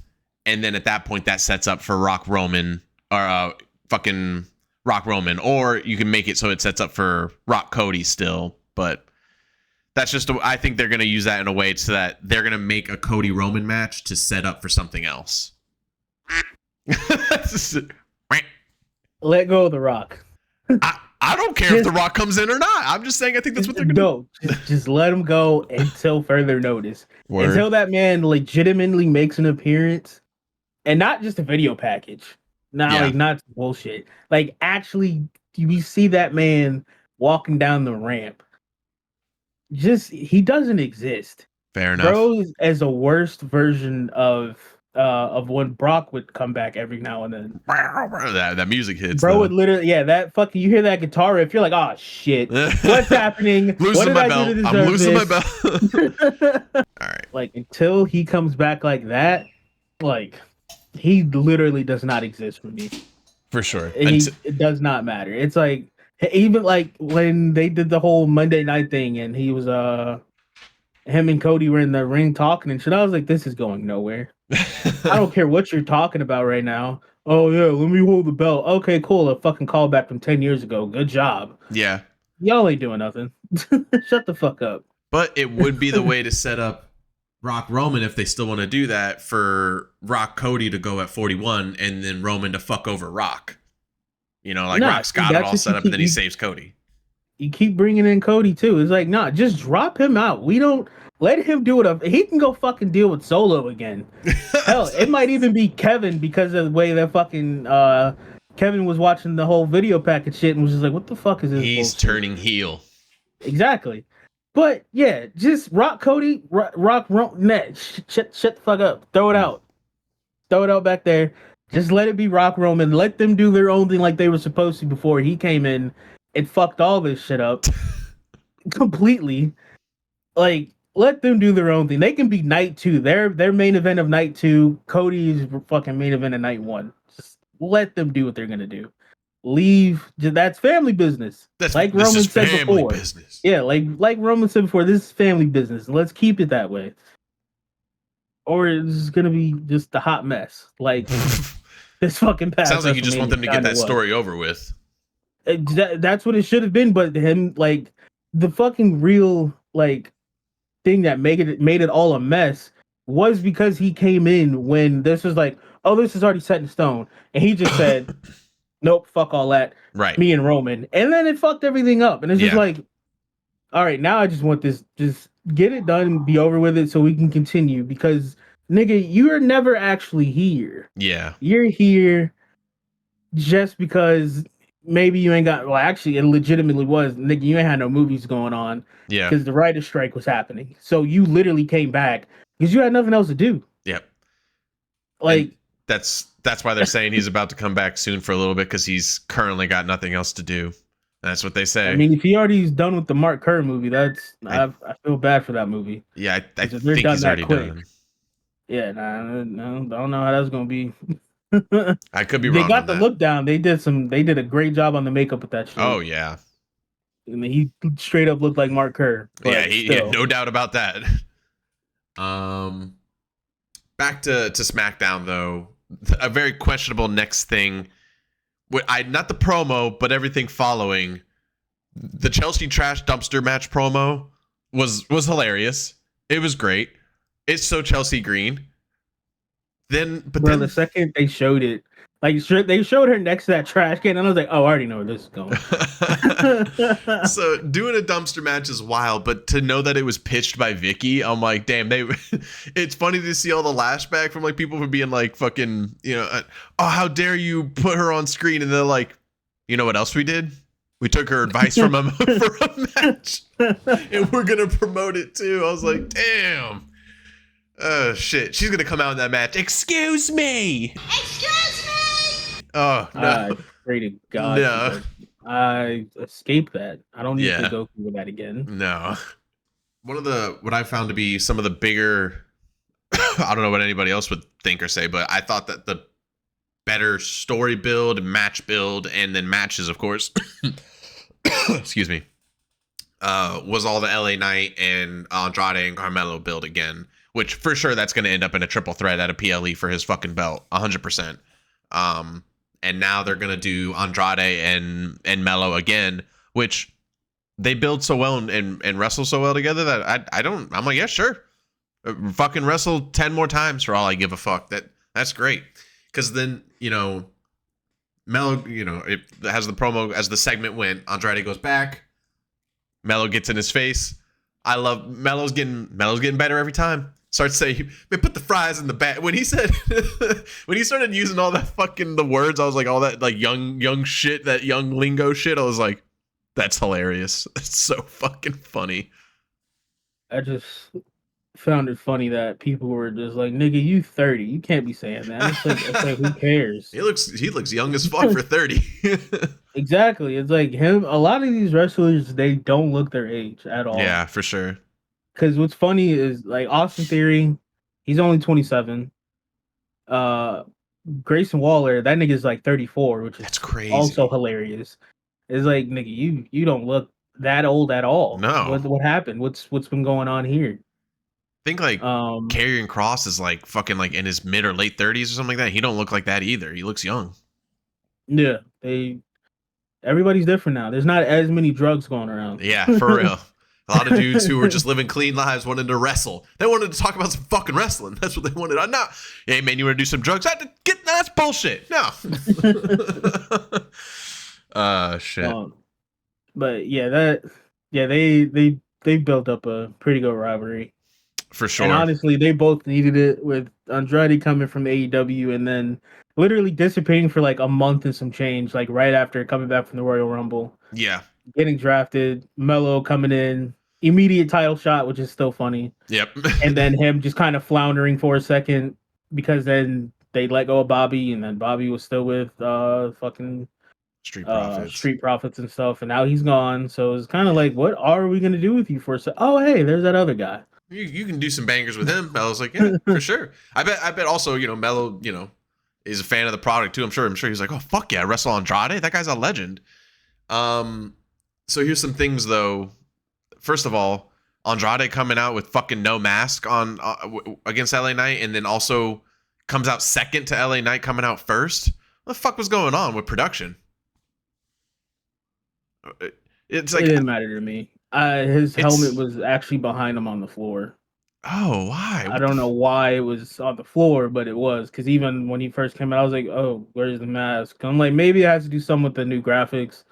Speaker 1: and then at that point that sets up for Rock Roman, or fucking Rock Roman, or you can make it so it sets up for Rock Cody still, but that's just I think they're gonna use that in a way so that they're gonna make a Cody Roman match to set up for something else.
Speaker 3: Let go of The Rock.
Speaker 1: I don't care if The Rock comes in or not. I'm just saying I think that's what they're going to
Speaker 3: do. Just let him go until further notice. Word. Until that man legitimately makes an appearance. And not just a video package. Not bullshit. Like, actually, we see that man walking down the ramp. He doesn't exist.
Speaker 1: Fair enough.
Speaker 3: Bro is as a worst version of when Brock would come back every now and then.
Speaker 1: That music hits.
Speaker 3: Bro would literally, that fucking, you hear that guitar riff, you're like, oh shit, what's happening?
Speaker 1: Losing my belt. I'm losing my belt. All right.
Speaker 3: Like, until he comes back like that, like, he literally does not exist for me.
Speaker 1: For sure.
Speaker 3: It does not matter. It's like, even like when they did the whole Monday night thing and he was, him and Cody were in the ring talking and shit, I was like, this is going nowhere. I don't care what you're talking about right now. Oh yeah, let me hold the belt. Okay, cool. A fucking callback from 10 years ago. Good job.
Speaker 1: Yeah.
Speaker 3: Y'all ain't doing nothing. Shut the fuck up.
Speaker 1: But it would be the way to set up Rock Roman if they still want to do that, for Rock Cody to go at 41 and then Roman to fuck over Rock. Rock's got it all set up and then he saves Cody.
Speaker 3: You keep bringing in Cody too. It's like, nah, just drop him out. We don't let him do it. He can go fucking deal with Solo again. Hell, it might even be Kevin because of the way that fucking Kevin was watching the whole video package shit and was just like, what the fuck is this?
Speaker 1: He's bullshit? Turning heel.
Speaker 3: Exactly. But yeah, just Rock Cody, Rock Roman. Shut the fuck up. Throw it out. Throw it out back there. Just let it be Rock Roman. Let them do their own thing like they were supposed to before he came in. It fucked all this shit up completely. Like, let them do their own thing. They can be night 2. Their main event of night 2. Cody's fucking main event of night 1. Just let them do what they're gonna do. Leave. That's family business. Like Roman said before. Business. Yeah, like Roman said before. This is family business. Let's keep it that way. Or it's gonna be just a hot mess. Like this fucking past.
Speaker 1: Sounds like you just want them to get that story over with.
Speaker 3: That's what it should have been, but him, like, the fucking real like thing that made it all a mess was because he came in when this was like, oh, this is already set in stone, and he just said, nope, fuck all that,
Speaker 1: Right.
Speaker 3: me and Roman, and then it fucked everything up, and it's just
Speaker 1: Yeah.
Speaker 3: like, all right, now I just want this, just get it done and be over with it so we can continue, because nigga, you're never actually here.
Speaker 1: Yeah.
Speaker 3: You're here just because maybe you ain't got, well, actually, it legitimately was, nigga, you ain't had no movies going on
Speaker 1: Yeah.
Speaker 3: because the writer's strike was happening. So you literally came back because you had nothing else to do.
Speaker 1: Yep.
Speaker 3: Like,
Speaker 1: And that's why they're saying he's about to come back soon for a little bit, because he's currently got nothing else to do. That's what they say.
Speaker 3: I mean, if he already is done with the Mark Kerr movie, that's
Speaker 1: I-
Speaker 3: I feel bad for that movie.
Speaker 1: yeah, I
Speaker 3: Because if they're
Speaker 1: think
Speaker 3: done
Speaker 1: he's
Speaker 3: that
Speaker 1: already
Speaker 3: quick.
Speaker 1: done.
Speaker 3: Yeah, no, don't know how that's gonna be.
Speaker 1: I could be
Speaker 3: They
Speaker 1: wrong
Speaker 3: got
Speaker 1: on
Speaker 3: the
Speaker 1: that.
Speaker 3: look down. They did a great job on the makeup with that shit.
Speaker 1: Oh yeah.
Speaker 3: I mean, he straight up looked like Mark Kerr.
Speaker 1: Yeah,
Speaker 3: but
Speaker 1: yeah,
Speaker 3: still.
Speaker 1: no doubt about that. Back to SmackDown though. A very questionable next thing. Not the promo, but everything following. The Chelsea trash dumpster match promo was hilarious. It was great. It's so Chelsea Green. Then
Speaker 3: The second they showed it, like they showed her next to that trash can, and I was like, oh, I already know where this is going.
Speaker 1: So doing a dumpster match is wild, but to know that it was pitched by Vicky, I'm like, damn, it's funny to see all the lashback from like people for being like fucking, oh, how dare you put her on screen, and they're like, you know what else we did? We took her advice from him for a match, and we're gonna promote it too. I was like, damn. Shit, she's gonna come out in that match. Excuse me. Oh no.
Speaker 3: Pray to God.
Speaker 1: No.
Speaker 3: I escaped that. I don't need
Speaker 1: Yeah.
Speaker 3: to go through that again.
Speaker 1: No. What I found to be some of the bigger, I don't know what anybody else would think or say, but I thought that the better story build, match build, and then matches, of course, excuse me, was all the LA Knight and Andrade and Carmelo build again, which for sure that's going to end up in a triple threat at a PLE for his fucking belt, 100%. And now they're gonna do Andrade and Melo again, which they build so well and wrestle so well together that I'm like, yeah, sure, fucking wrestle 10 more times for all I give a fuck. That's great, because then Melo, it has the promo as the segment went. Andrade goes back, Melo gets in his face. I love Melo's getting better every time. Starts saying, man, put the fries in the bag. When he said, when he started using all that fucking the words, I was like, all that like young shit, that young lingo shit. I was like, that's hilarious. It's so fucking funny.
Speaker 3: I just found it funny that people were just like, nigga, you 30. You can't be saying that. It's like who cares?
Speaker 1: He looks young as fuck for 30.
Speaker 3: Exactly. It's like him. A lot of these wrestlers, they don't look their age at all.
Speaker 1: Yeah, for sure.
Speaker 3: Because what's funny is like Austin Theory, he's only 27. Grayson Waller, that nigga's like 34, which is
Speaker 1: That's crazy.
Speaker 3: also hilarious. It's like, nigga, you don't look that old at all.
Speaker 1: No.
Speaker 3: What happened? What's been going on here?
Speaker 1: I think like Karrion Kross is like fucking like in his mid or late 30s or something like that. He don't look like that either. He looks young.
Speaker 3: Yeah, everybody's different now. There's not as many drugs going around.
Speaker 1: Yeah, for real. A lot of dudes who were just living clean lives wanted to wrestle. They wanted to talk about some fucking wrestling. That's what they wanted. I'm not. Hey man, you want to do some drugs? That's bullshit. No. Shit.
Speaker 3: But yeah, they built up a pretty good rivalry.
Speaker 1: For sure.
Speaker 3: And honestly, they both needed it, with Andrade coming from AEW and then literally dissipating for like a month and some change, like right after coming back from the Royal Rumble.
Speaker 1: Yeah.
Speaker 3: Getting drafted, Melo coming in, immediate title shot, which is still funny.
Speaker 1: Yep.
Speaker 3: And then him just kind of floundering for a second, because then they let go of Bobby, and then Bobby was still with fucking
Speaker 1: Street Profits.
Speaker 3: Street Profits and stuff, and now he's gone. So it's kind of like, what are we gonna do with you for? Oh, hey, there's that other guy.
Speaker 1: You can do some bangers with him. Melo's like, yeah, for sure. I bet also, Melo, is a fan of the product too. I'm sure he's like, oh fuck yeah, wrestle Andrade. That guy's a legend. So here's some things though. First of all, Andrade coming out with fucking no mask on against LA Knight, and then also comes out second to LA Knight coming out first. What the fuck was going on with production? It's like,
Speaker 3: it didn't matter to me. His
Speaker 1: It's-
Speaker 3: helmet was actually behind him on the floor.
Speaker 1: Oh, why?
Speaker 3: I don't know why it was on the floor, but it was because even when he first came out, I was like, "Oh, where's the mask?" I'm like, maybe it has to do something with the new graphics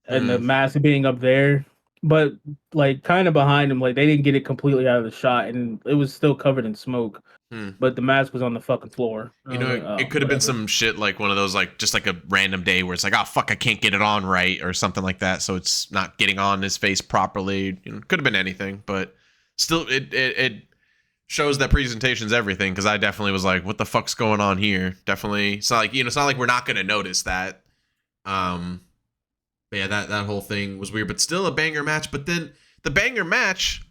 Speaker 3: and the mask being up there, but like kind of behind him, like they didn't get it completely out of the shot, and it was still covered in smoke. But the mask was on the fucking floor.
Speaker 1: You know,
Speaker 3: like,
Speaker 1: it could have been some shit like one of those, like just like a random day where it's like, oh fuck, I can't get it on right or something like that, so it's not getting on his face properly. You know, could have been anything, but still, it shows that presentation's everything. Because I definitely was like, what the fuck's going on here? Definitely, it's not like, you know, it's not like we're not gonna notice that. But yeah, that whole thing was weird, but still a banger match. But then the banger match,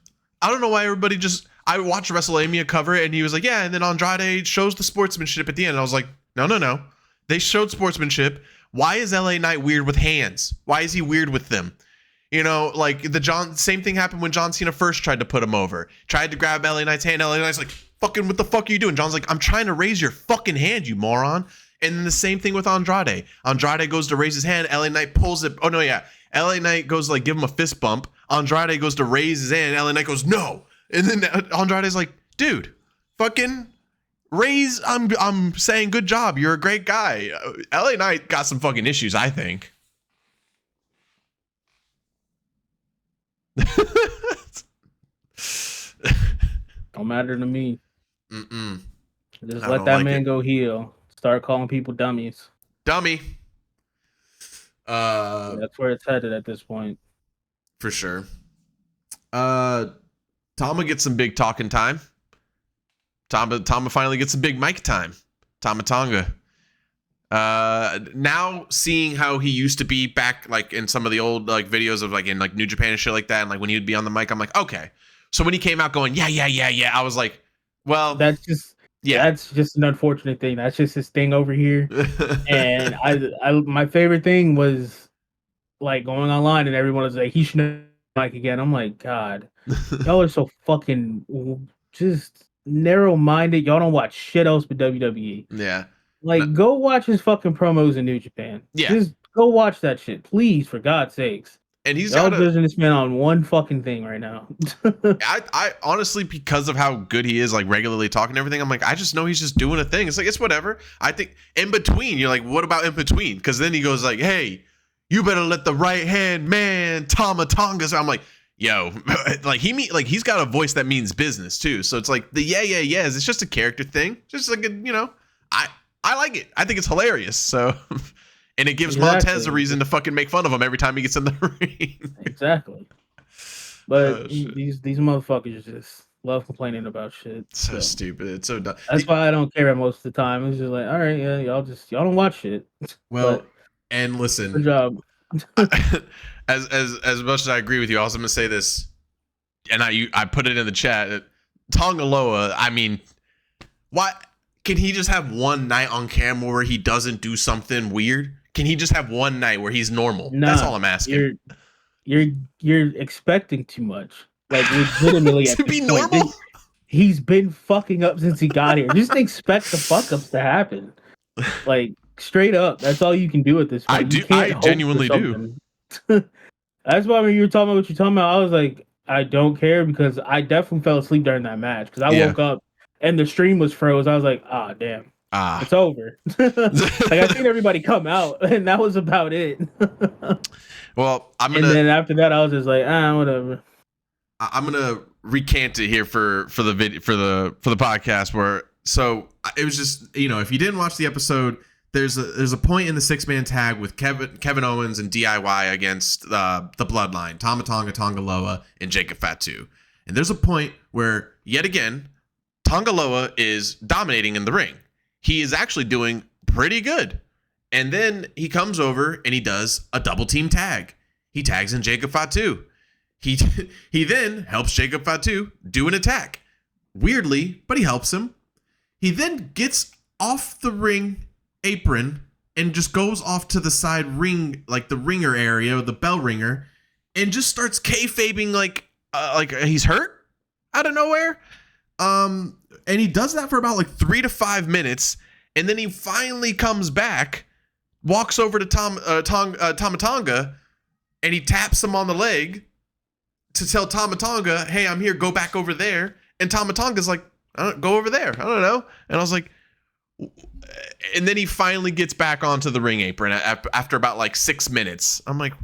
Speaker 1: I don't know why everybody just. I watched WrestleMania cover it, and he was like, yeah, and then Andrade shows the sportsmanship at the end. And I was like, no. They showed sportsmanship. Why is LA Knight weird with hands? Why is he weird with them? You know, like same thing happened when John Cena first tried to put him over. Tried to grab LA Knight's hand. LA Knight's like, fucking, what the fuck are you doing? John's like, I'm trying to raise your fucking hand, you moron. And then the same thing with Andrade. Andrade goes to raise his hand. LA Knight pulls it. Oh, no, yeah. LA Knight goes to, like, give him a fist bump. Andrade goes to raise his hand. LA Knight goes, no. And then Andrade's like, dude, fucking raise. I'm saying good job. You're a great guy. LA Knight got some fucking issues, I think.
Speaker 3: Don't matter to me.
Speaker 1: Mm-mm.
Speaker 3: Just
Speaker 1: I
Speaker 3: let
Speaker 1: don't
Speaker 3: that
Speaker 1: like
Speaker 3: man
Speaker 1: it.
Speaker 3: go heel. Start calling people dummies.
Speaker 1: Dummy.
Speaker 3: That's where it's headed at this point.
Speaker 1: For sure. Tama gets some big talking time. Tama finally gets some big mic time. Tama Tonga. Now seeing how he used to be back, like in some of the old like videos of like in like New Japan and shit like that, and like when he would be on the mic, I'm like, okay. So when he came out going, yeah, I was like, well,
Speaker 3: That's just an unfortunate thing. That's just his thing over here. And I my favorite thing was like going online and everyone was like, he should know Mike again. I'm like, God, y'all are so fucking just narrow-minded. Y'all don't watch shit else but WWE.
Speaker 1: Yeah.
Speaker 3: Like, go watch his fucking promos in New Japan.
Speaker 1: Yeah.
Speaker 3: Just go watch that shit, please, for God's sakes.
Speaker 1: And he's
Speaker 3: Y'all
Speaker 1: got
Speaker 3: judging this man on one fucking thing right now.
Speaker 1: I honestly, because of how good he is, like regularly talking and everything, I'm like, I just know he's just doing a thing. It's like, it's whatever. I think in between, you're like, what about in between? Because then he goes like, hey, you better let the right hand man Tama Tonga. So I'm like, yo, like he's got a voice that means business too. So it's like the yes. It's just a character thing. Just like a, you know, I like it. I think it's hilarious. So. And it gives Montez a reason to fucking make fun of him every time he gets in the ring.
Speaker 3: Exactly. But these motherfuckers just love complaining about shit.
Speaker 1: So stupid. It's so dumb.
Speaker 3: That's why I don't care most of the time. It's just like, all right, yeah, y'all don't watch shit.
Speaker 1: Well,
Speaker 3: but,
Speaker 1: and listen.
Speaker 3: good job.
Speaker 1: as much as I agree with you, I was gonna say this, and I put it in the chat. Tonga Loa, I mean, why can he just have one night on camera where he doesn't do something weird? Can he just have one night where he's normal?
Speaker 3: Nah,
Speaker 1: that's all I'm asking.
Speaker 3: You're expecting too much. Like legitimately
Speaker 1: to be normal.
Speaker 3: He's been fucking up since he got here. Just expect the fuck ups to happen. Like straight up. That's all you can do at this point.
Speaker 1: I genuinely do.
Speaker 3: That's why when you were talking about what you're talking about, I was like, I don't care because I definitely fell asleep during that match because I woke up and the stream was froze. I was like, ah, damn. It's over. Like I seen everybody come out, and that was about it.
Speaker 1: Well, and
Speaker 3: then after that, I was just like, whatever.
Speaker 1: I'm gonna recant it here for the video for the podcast where it was just, you know, if you didn't watch the episode, there's a point in the 6-man tag with Kevin Owens and DIY against the Bloodline, Tama Tonga, Tonga Loa, and Jacob Fatu, and there's a point where yet again Tonga Loa is dominating in the ring. He is actually doing pretty good. And then he comes over and he does a double team tag. He tags in Jacob Fatu. He then helps Jacob Fatu do an attack. Weirdly, but he helps him. He then gets off the ring apron and just goes off to the side ring, like the ringer area, the bell ringer, and just starts kayfabing like he's hurt out of nowhere. And he does that for about like 3 to 5 minutes, and then he finally comes back, walks over to Tama Tonga, and he taps him on the leg to tell Tama Tonga, hey, I'm here, go back over there. And Tama Tonga's like, go over there. I don't know. And I was like, and then he finally gets back onto the ring apron after about like 6 minutes. I'm like,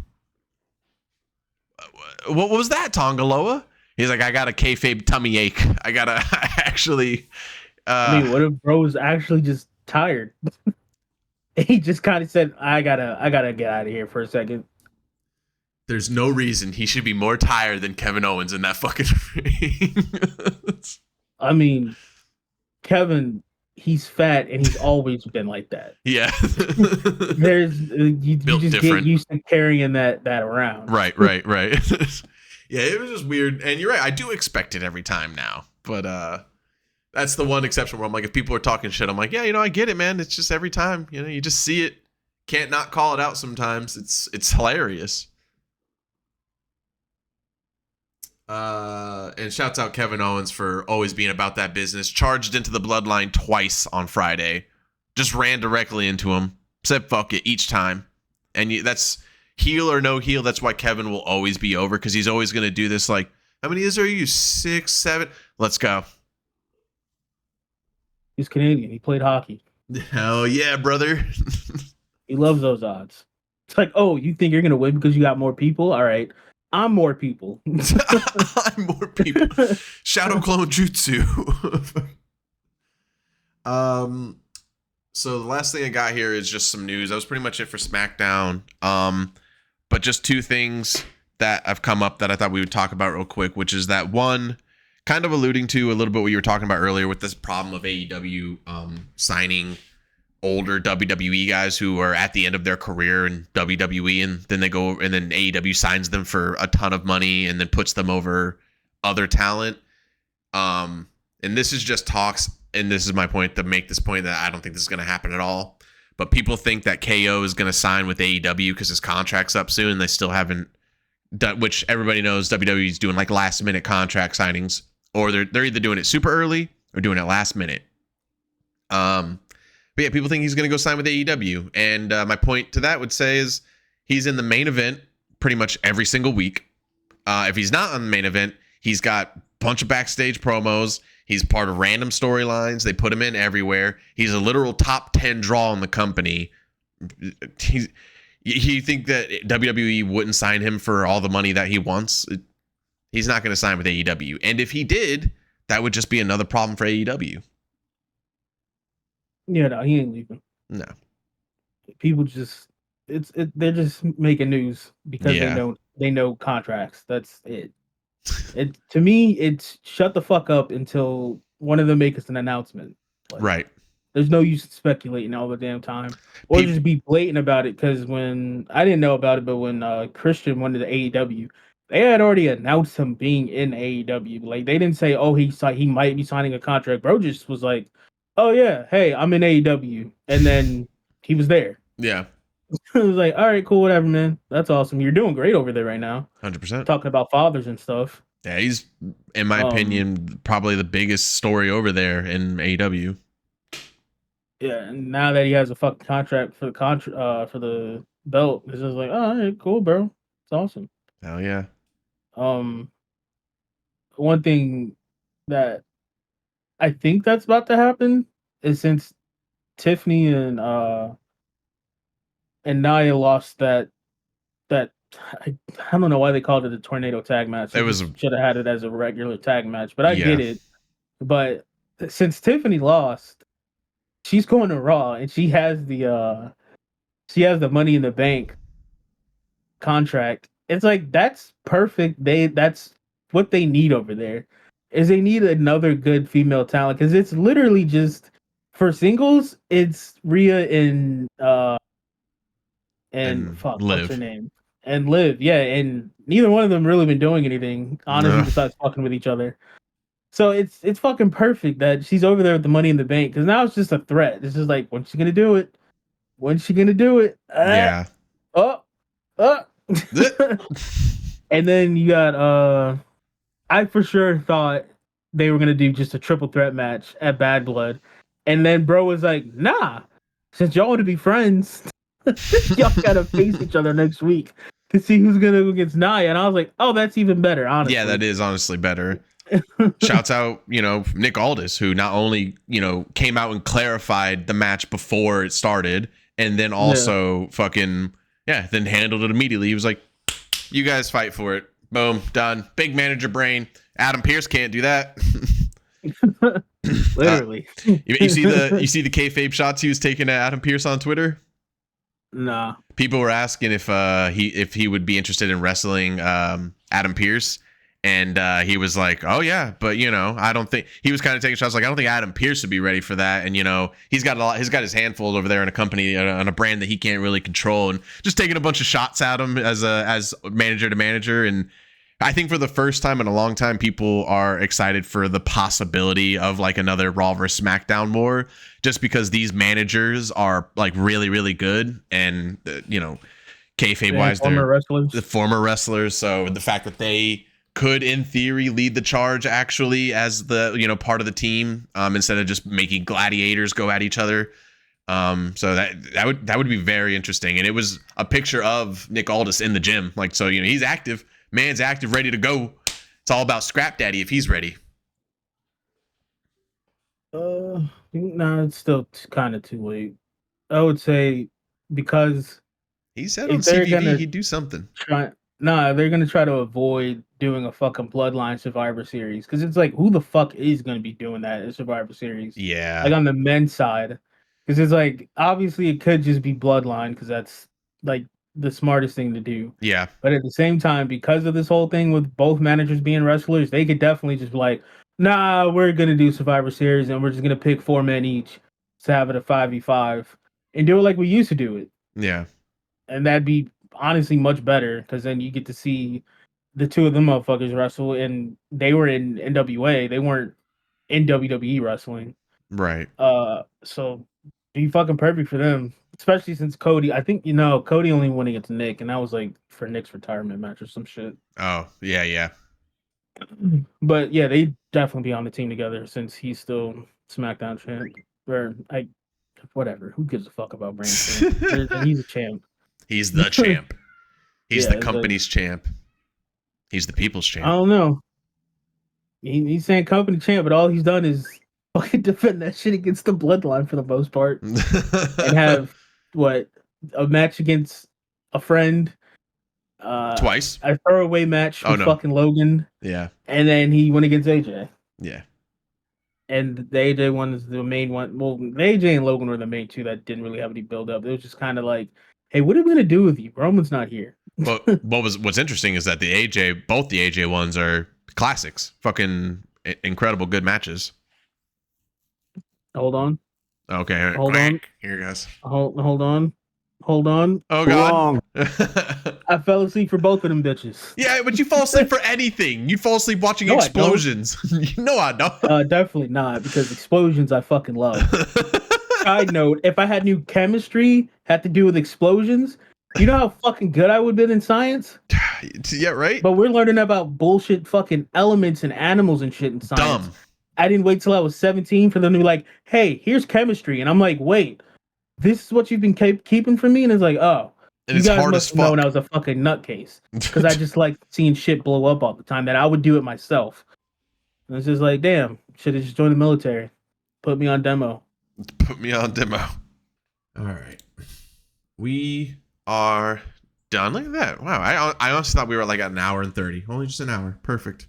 Speaker 1: what was that, Tonga Loa? He's like, I got a kayfabe tummy ache. I gotta actually.
Speaker 3: I mean, what if bro was actually just tired? He just kind of said, I gotta get out of here for a second.
Speaker 1: There's no reason he should be more tired than Kevin Owens in that fucking ring.
Speaker 3: I mean, Kevin, he's fat and he's always been like that.
Speaker 1: Yeah.
Speaker 3: There's you just
Speaker 1: different.
Speaker 3: get used to carrying that around.
Speaker 1: Right. Yeah, it was just weird. And you're right, I do expect it every time now. But that's the one exception where I'm like, if people are talking shit, I'm like, yeah, I get it, man. It's just every time, you just see it. Can't not call it out sometimes. It's hilarious. And shouts out Kevin Owens for always being about that business. Charged into the bloodline twice on Friday. Just ran directly into him. Said fuck it each time. And that's heel or no heel. That's why Kevin will always be over, because he's always going to do this like, how many years are you? 6, 7? Let's go.
Speaker 3: He's Canadian. He played hockey.
Speaker 1: Hell yeah, brother.
Speaker 3: He loves those odds. It's like, oh, you think you're going to win because you got more people? All right. I'm more people.
Speaker 1: I'm more people. Shadow clone jutsu. So the last thing I got here is just some news. That was pretty much it for SmackDown. But just 2 things that have come up that I thought we would talk about real quick, which is that one, kind of alluding to a little bit what you were talking about earlier with this problem of AEW signing older WWE guys who are at the end of their career in WWE, and then they go and then AEW signs them for a ton of money and then puts them over other talent. And this is just talks, and this is my point to make this point that I don't think this is going to happen at all. But people think that KO is going to sign with AEW because his contract's up soon. They still haven't done, which everybody knows WWE is doing like last minute contract signings, or they're either doing it super early or doing it last minute. But yeah, people think he's going to go sign with AEW. And my point to that would say is he's in the main event pretty much every single week. If he's not on the main event, he's got a bunch of backstage promos. He's part of random storylines. They put him in everywhere. He's a literal top 10 draw in the company. You think that WWE wouldn't sign him for all the money that he wants? He's not going to sign with AEW. And if he did, that would just be another problem for AEW.
Speaker 3: Yeah, no, he ain't leaving.
Speaker 1: No.
Speaker 3: People just they're just making news because they know contracts. That's it. It to me, it's shut the fuck up until one of them makes an announcement. Like,
Speaker 1: Right.
Speaker 3: There's no use speculating all the damn time, or just be blatant about it. Because when I didn't know about it, but when Christian went to the AEW, they had already announced him being in AEW. Like they didn't say, "Oh, he might be signing a contract." Bro just was like, "Oh yeah, hey, I'm in AEW," and then he was there.
Speaker 1: Yeah.
Speaker 3: It was like, all right, cool, whatever, man. That's awesome. You're doing great over there right now.
Speaker 1: 100%.
Speaker 3: Talking about fathers and stuff.
Speaker 1: Yeah, he's, in my opinion, probably the biggest story over there in AEW.
Speaker 3: Yeah, and now that he has a fucking contract for the belt, it's just like, all right, cool, bro. It's awesome.
Speaker 1: Hell yeah.
Speaker 3: One thing that I think that's about to happen is since Tiffany and Nia lost that I don't know why they called it a tornado tag match. They should have had it as a regular tag match, but I get it. But since Tiffany lost, she's going to Raw and she has the Money in the Bank contract. It's like that's perfect. That's what they need over there. Is they need another good female talent, because it's literally just for singles. It's Rhea and fuck, what's her name? And Liv, yeah, and neither one of them really been doing anything, honestly, besides fucking with each other. So it's fucking perfect that she's over there with the Money in the Bank, because now it's just a threat. It's just like, when's she gonna do it? When's she gonna do it?
Speaker 1: Yeah.
Speaker 3: And then you got I for sure thought they were gonna do just a triple threat match at Bad Blood, and then bro was like, nah, since y'all want to be friends, y'all gotta face each other next week. to see who's gonna go against Nia, and I was like, oh, that's even better. Honestly,
Speaker 1: Yeah, that is honestly better. Shouts out, Nick Aldis, who not only, came out and clarified the match before it started, and then also then handled it immediately. He was like, you guys fight for it. Boom, done. Big manager brain. Adam Pearce can't do that.
Speaker 3: Literally.
Speaker 1: You see the kayfabe shots he was taking at Adam Pearce on Twitter?
Speaker 3: Nah.
Speaker 1: People were asking if he would be interested in wrestling Adam Pearce. And he was like, oh, yeah, but, I don't think he was kind of taking shots like, I don't think Adam Pearce would be ready for that. And, he's got his handful over there in a company, on a brand that he can't really control, and just taking a bunch of shots at him as manager to manager. And I think for the first time in a long time, people are excited for the possibility of like another Raw versus SmackDown war, just because these managers are like really, really good. And, kayfabe wise, they're the former wrestlers. So the fact that they could in theory lead the charge actually as the part of the team, instead of just making gladiators go at each other, so that would be very interesting. And it was a picture of Nick Aldis in the gym, like, so he's active, man's active, ready to go. It's all about Scrap Daddy if he's ready.
Speaker 3: No, it's still kind of too late. I would say, because
Speaker 1: he said on CVV he'd do something.
Speaker 3: They're gonna try to avoid doing a fucking Bloodline Survivor Series, because it's like, who the fuck is gonna be doing that in Survivor Series?
Speaker 1: Yeah,
Speaker 3: like on the men's side, because it's like, obviously it could just be Bloodline, because that's like the smartest thing to do.
Speaker 1: Yeah,
Speaker 3: but at the same time, because of this whole thing with both managers being wrestlers, they could definitely just be like, nah, we're gonna do Survivor Series and we're just gonna pick 4 men each to have it a 5v5 and do it like we used to do it.
Speaker 1: Yeah,
Speaker 3: and that'd be honestly much better, because then you get to see the two of them motherfuckers wrestle, and they were in NWA, they weren't in WWE wrestling,
Speaker 1: right?
Speaker 3: So be fucking perfect for them, especially since Cody, I think Cody only went against Nick, and that was like for Nick's retirement match or some shit.
Speaker 1: Oh yeah.
Speaker 3: But yeah, they definitely be on the team together, since he's still SmackDown champ. Whatever, who gives a fuck about Brand? He's a champ.
Speaker 1: He's the champ. He's the company's champ. He's the people's champ.
Speaker 3: I don't know. He's saying company champ, but all he's done is fucking defend that shit against the Bloodline for the most part, and have a match against a friend.
Speaker 1: Twice.
Speaker 3: A throwaway match with fucking Logan.
Speaker 1: Yeah.
Speaker 3: And then he went against AJ.
Speaker 1: Yeah.
Speaker 3: And the AJ one is the main one. Well, the AJ and Logan were the main two that didn't really have any build up. It was just kind of like, hey, what are we gonna do with you? Roman's not here.
Speaker 1: Well, what's interesting is that both the AJ ones are classics. Fucking incredible good matches.
Speaker 3: Hold on.
Speaker 1: Okay.
Speaker 3: Hold on.
Speaker 1: Here, guys.
Speaker 3: Hold on. Oh
Speaker 1: God.
Speaker 3: I fell asleep for both of them bitches.
Speaker 1: Yeah, but you fall asleep for anything. You fall asleep watching explosions. No, I don't.
Speaker 3: Definitely not, because explosions I fucking love. Side note, if I had new chemistry had to do with explosions, you know how fucking good I would have been in science?
Speaker 1: Yeah, right?
Speaker 3: But we're learning about bullshit fucking elements and animals and shit in science.
Speaker 1: Dumb.
Speaker 3: I didn't wait till I was 17 for them to be like, hey, here's chemistry. And I'm like, wait, this is what you've been keeping from me? And it's like, oh.
Speaker 1: And it's hard as fuck.
Speaker 3: Know when I was a fucking nutcase. Because I just like seeing shit blow up all the time, that I would do it myself. And it's just like, damn, should have just joined the military. Put me on demo.
Speaker 1: All right. We are done. Look at that. Wow. I honestly thought we were like at an hour and 30. Only just an hour. Perfect.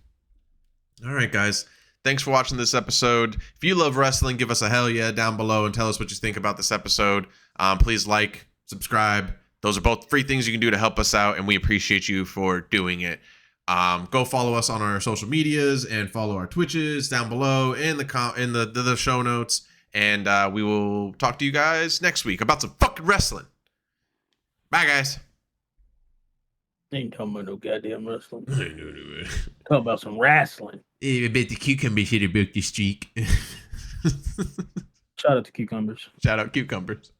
Speaker 1: All right, guys. Thanks for watching this episode. If you love wrestling, give us a hell yeah down below and tell us what you think about this episode. Please like, subscribe. Those are both free things you can do to help us out, and we appreciate you for doing it. Go follow us on our social medias and follow our Twitches down below in the show notes. And we will talk to you guys next week about some fucking wrestling. Bye, guys.
Speaker 3: Ain't talking about no goddamn wrestling. Talking about some wrestling.
Speaker 2: I bet the cucumbers hit a book this streak.
Speaker 3: Shout out to cucumbers.
Speaker 1: Shout out cucumbers.